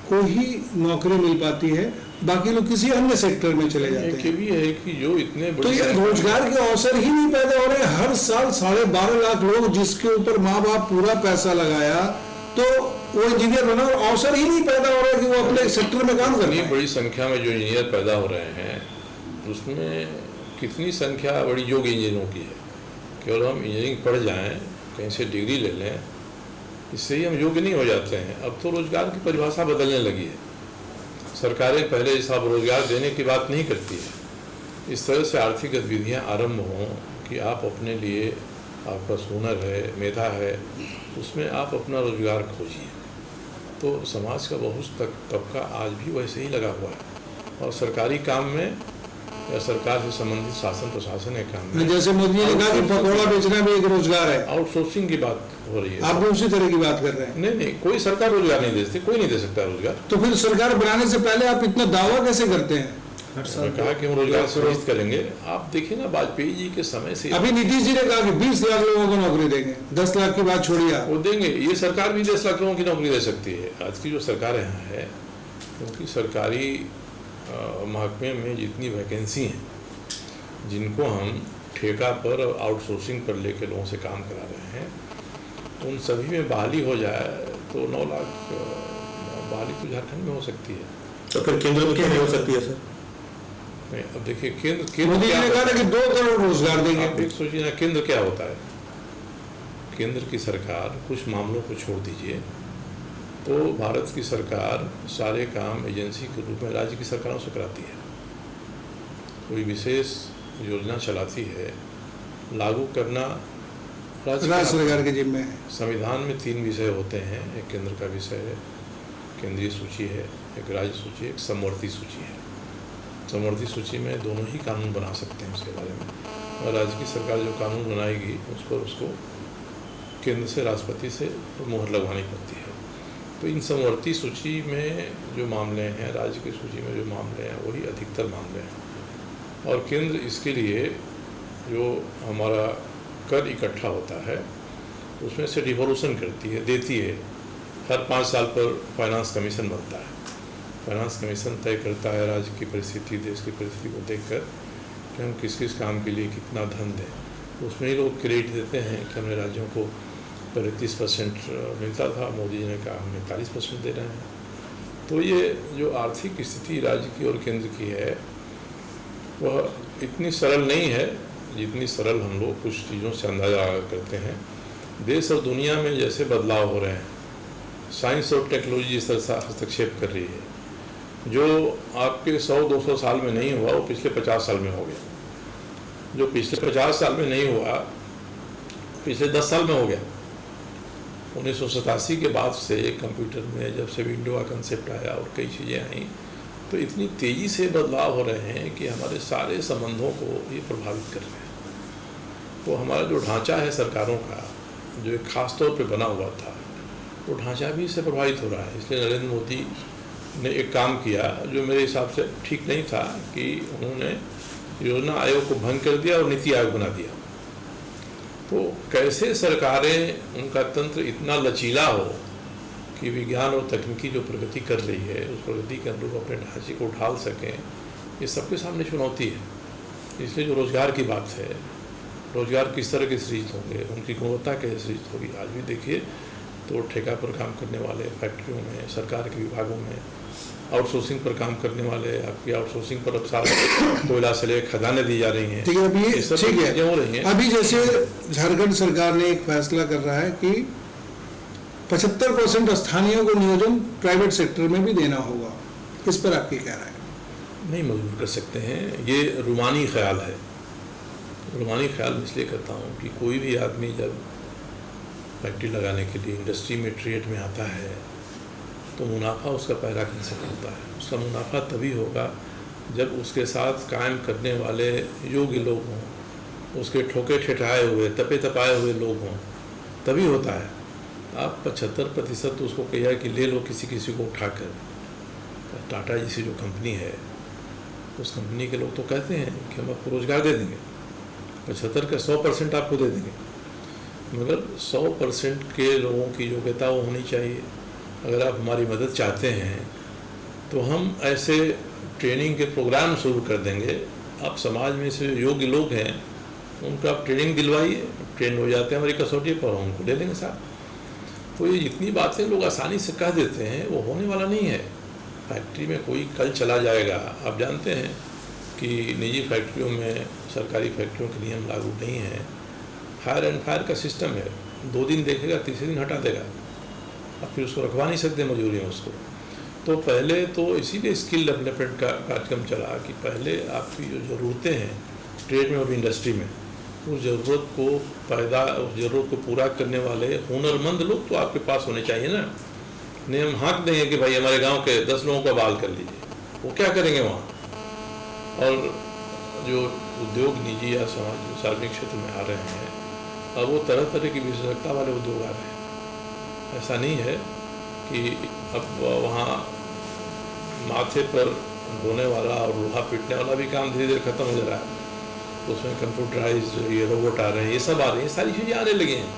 को ही नौकरी मिल पाती है, बाकी लोग किसी अन्य सेक्टर में चले जाते हैं। ये भी है कि जो इतने तो ये रोजगार के अवसर ही नहीं पैदा हो रहे। हर साल 12.5 लाख लोग जिसके ऊपर माँ बाप पूरा पैसा लगाया तो वो इंजीनियर बना और अवसर ही नहीं पैदा हो रहा कि वो अपने सेक्टर में काम कर। बड़ी संख्या में जो इंजीनियर पैदा हो रहे हैं उसमें कितनी संख्या बड़ी योग्य इंजीनियरों की है। केवल हम इंजीनियरिंग पढ़ जाएं, कहीं से डिग्री ले लें, इससे ही हम योग्य नहीं हो जाते हैं। अब तो रोजगार की परिभाषा बदलने लगी है। सरकारें पहले जैसा रोजगार देने की बात नहीं करती है। इस तरह से आर्थिक गतिविधियां आरंभ हों कि आप अपने लिए, आपका हुनर है, मेधा है, उसमें आप अपना रोजगार खोजिए। तो समाज का बहुत तबका आज भी वैसे ही लगा हुआ है और सरकारी काम में या सरकार से संबंधित शासन प्रशासन के काम में, जैसे मोदी ने कहा कि पकौड़ा बेचना भी एक रोजगार है, आउटसोर्सिंग की बात हो रही है। आप उसी तरह की बात कर रहे हैं। नहीं, कोई सरकार रोजगार नहीं दे सकती, कोई नहीं दे सकता रोजगार। तो फिर सरकार बनाने से पहले आप इतना दावा कैसे करते हैं? कहा कि हम रोजगार सृजित करेंगे। आप देखिए ना, वाजपेयी जी के समय से अभी नीतीश जी ने कहा कि 20 लाख लोगों को नौकरी देंगे, 10 लाख की बात छोड़िए आप। वो देंगे, ये सरकार भी 10 लाख लोगों की नौकरी दे सकती है। आज की जो सरकार यहाँ है, क्योंकि सरकारी महकमे में जितनी वैकेंसी हैं, जिनको हम ठेका पर और आउटसोर्सिंग पर लेके लोगों से काम करा रहे हैं, उन सभी में बहाली हो जाए तो 9 लाख बहाली तो झारखंड में हो सकती है। तो फिर केंद्र में क्यों नहीं हो सकती है सर? नहीं, अब देखिए केंद्र मोदी जी ने कहा था कि 2 करोड़ रोजगार देंगे। आप एक सोचिए ना, केंद्र क्या होता है। केंद्र की सरकार, कुछ मामलों को छोड़ दीजिए तो भारत की सरकार सारे काम एजेंसी के रूप में राज्य की सरकारों से कराती है। कोई विशेष योजना चलाती है, लागू करना राज्य सरकार के जिम्मे है। संविधान में 3 विषय होते हैं। एक केंद्र का विषय है, केंद्रीय सूची है, एक राज्य सूची है, एक समवर्ती सूची है। समवर्ती सूची में दोनों ही कानून बना सकते हैं उसके बारे में, और राज्य की सरकार जो कानून बनाएगी उस पर उसको केंद्र से, राष्ट्रपति से मुहर लगवानी पड़ती है। तो इन समवर्ती सूची में जो मामले हैं, राज्य की सूची में जो मामले हैं, वही अधिकतर मामले हैं। और केंद्र इसके लिए जो हमारा कर इकट्ठा होता है उसमें से डिवोल्यूशन करती है, देती है। हर 5 साल पर फाइनेंस कमीशन बनता है। फाइनेंस कमीशन तय करता है राज्य की परिस्थिति, देश की परिस्थिति को देखकर कि हम किस किस काम के लिए कितना धन दें। उसमें ही लोग क्रेडिट देते हैं कि हमने राज्यों को 35% मिलता था, मोदी जी ने कहा हम 41% दे रहे हैं। तो ये जो आर्थिक स्थिति राज्य की और केंद्र की है वह इतनी सरल नहीं है जितनी सरल हम लोग कुछ चीज़ों से अंदाजा करते हैं। देश और दुनिया में जैसे बदलाव हो रहे हैं, साइंस और टेक्नोलॉजी इस तरह से हस्तक्षेप कर रही है, जो आपके 100-200 साल में नहीं हुआ वो पिछले 50 साल में हो गया। जो पिछले 50 साल में नहीं हुआ पिछले 10 साल में हो गया। 1987 के बाद से कंप्यूटर में जब से विंडो का कंसेप्ट आया और कई चीज़ें आई, तो इतनी तेज़ी से बदलाव हो रहे हैं कि हमारे सारे संबंधों को ये प्रभावित कर रहे हैं। तो हमारा जो ढांचा है सरकारों का, जो एक ख़ास तौर पे बना हुआ था, वो ढांचा भी इससे प्रभावित हो रहा है। इसलिए नरेंद्र मोदी ने एक काम किया जो मेरे हिसाब से ठीक नहीं था कि उन्होंने योजना आयोग को भंग कर दिया और नीति आयोग बना दिया। तो कैसे सरकारें, उनका तंत्र इतना लचीला हो कि विज्ञान और तकनीकी जो प्रगति कर रही है उस प्रगति के अनुरूप अपने ढांचे को ढाल सकें, ये सबके सामने चुनौती है। इसलिए जो रोज़गार की बात है, रोज़गार किस तरह के सृजित होंगे, उनकी गुणवत्ता कैसे सृजित होगी। आज भी देखिए तो ठेका पर काम करने वाले फैक्ट्रियों में, सरकार के विभागों में, आउटसोर्सिंग पर काम करने वाले, आपकी आउटसोर्सिंग पर अब सारा कोयला से लेकर खदानें दी जा रही हैं। ठीक है, अभी ठीक है, हो रही हैं। अभी जैसे झारखंड सरकार ने एक फैसला कर रहा है कि 75% स्थानीय को नियोजन प्राइवेट सेक्टर में भी देना होगा। इस पर आपकी क्या राय है? नहीं मजबूर कर सकते हैं। ये रूमानी ख्याल है। रूमानी ख्याल मैं इसलिए करता हूँ कि कोई भी आदमी जब फैक्ट्री लगाने के लिए इंडस्ट्री में ट्रेड में आता है तो मुनाफा उसका पहला कंसेप्ट होता है। उसका मुनाफा तभी होगा जब उसके साथ कायम करने वाले योग्य लोग हों, उसके ठोके ठेठाए हुए तपे तपाए हुए लोग हों, तभी होता है। आप 75% उसको कहिए कि ले लो किसी को उठाकर। टाटा जैसी जो कंपनी है उस कंपनी के लोग तो कहते हैं कि हम आपको रोज़गार दे देंगे, 75 का 100% आपको दे देंगे, मगर 100% के लोगों की योग्यता वो होनी चाहिए। अगर आप हमारी मदद चाहते हैं तो हम ऐसे ट्रेनिंग के प्रोग्राम शुरू कर देंगे। आप समाज में से योग्य लोग हैं उनका आप ट्रेनिंग दिलवाइए, ट्रेन हो जाते हैं हमारी कसौटी पर, हम उनको ले लेंगे साथ। तो ये जितनी बातें लोग आसानी से कह देते हैं वो होने वाला नहीं है। फैक्ट्री में कोई कल चला जाएगा। आप जानते हैं कि निजी फैक्ट्रियों में सरकारी फैक्ट्रियों के नियम लागू नहीं है। हायर एंड फायर का सिस्टम है, 2 दिन देखेगा, तीसरे दिन हटा देगा। अब फिर उसको रखवा नहीं सकते मजबूरी में उसको। तो पहले तो इसीलिए स्किल डेवलपमेंट का कार्यक्रम चला कि पहले आपकी जो ज़रूरतें हैं ट्रेड में और इंडस्ट्री में, उस ज़रूरत को पूरा करने वाले हुनरमंद लोग तो आपके पास होने चाहिए ना। नहीं हम हाँक देंगे कि भाई हमारे गांव के 10 लोगों का बहाल कर लीजिए, वो क्या करेंगे वहाँ। और जो उद्योग निजी या सार्वजनिक क्षेत्र में आ रहे हैं, अब वो तरह तरह की विशेषज्ञता वाले उद्योग आ रहे हैं। ऐसा नहीं है कि अब वहाँ माथे पर ढोने वाला और लोहा पीटने वाला भी काम धीरे धीरे खत्म हो जा रहा है। उसमें कंप्यूटराइज्ड ये रोबोट आ रहे हैं, ये सब आ रहे हैं, सारी चीज़ें आने लगी हैं।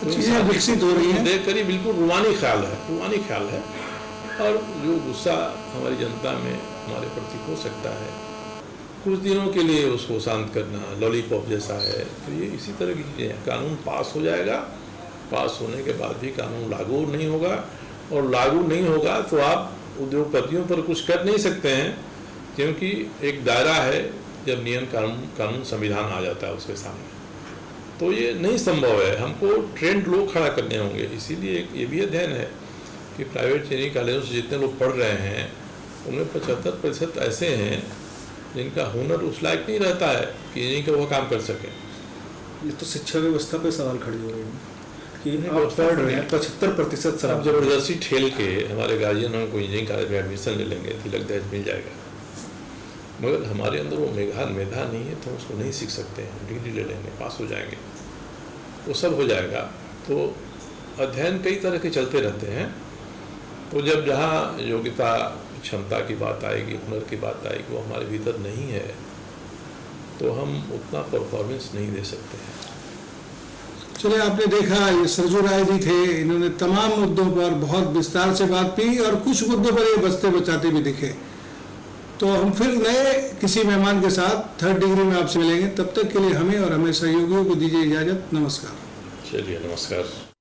चीज़ें विकसित हो रही हैं। देख कर ही बिल्कुल रूमानी ख्याल है। और जो गुस्सा हमारी जनता में हमारे प्रति हो सकता है, कुछ दिनों के लिए उसको शांत करना लॉलीपॉप जैसा है, तो ये इसी तरह की चीज़ें हैं। कानून पास हो जाएगा, पास होने के बाद भी कानून लागू नहीं होगा, और लागू नहीं होगा तो आप उद्योगपतियों पर कुछ कर नहीं सकते हैं, क्योंकि एक दायरा है जब नियम कानून संविधान आ जाता है उसके सामने। तो ये नहीं संभव है, हमको ट्रेंड लोग खड़ा करने होंगे। इसीलिए ये भी अध्ययन है कि प्राइवेट इंजीनियरिंग कॉलेजों से जितने लोग पढ़ रहे हैं उनमें 75% ऐसे हैं जिनका हुनर उस लायक नहीं रहता है कि इंजीनियरिंग का वो काम कर सकें। ये तो शिक्षा व्यवस्था पे सवाल खड़ी हो रही है कि नहीं, आप पढ़ रहे हैं 75% अब जबरदस्ती ठेल के हमारे गार्जियन हमको इंजीनियरिंग कॉलेज में एडमिशन ले लेंगे, तिलक दहेज मिल जाएगा, मगर हमारे अंदर वो मेधा नहीं है तो हम उसको नहीं सीख सकते हैं। डिग्री ले लेंगे, पास हो जाएंगे, वो सब हो जाएगा। तो अध्ययन कई तरह के चलते रहते हैं। तो जब जहाँ योग्यता क्षमता की बात आएगी, हुनर की बात आएगी, वो हमारे भीतर नहीं है तो हम उतना परफॉर्मेंस नहीं दे सकते हैं। चलिए, आपने देखा ये सरजू राय जी थे, इन्होंने तमाम मुद्दों पर बहुत विस्तार से बात की और कुछ मुद्दों पर ये बचते बचाते भी दिखे। तो हम फिर नए किसी मेहमान के साथ 3rd डिग्री में आपसे मिलेंगे। तब तक के लिए हमें और हमें सहयोगियों को दीजिए इजाज़त। नमस्कार। चलिए, नमस्कार।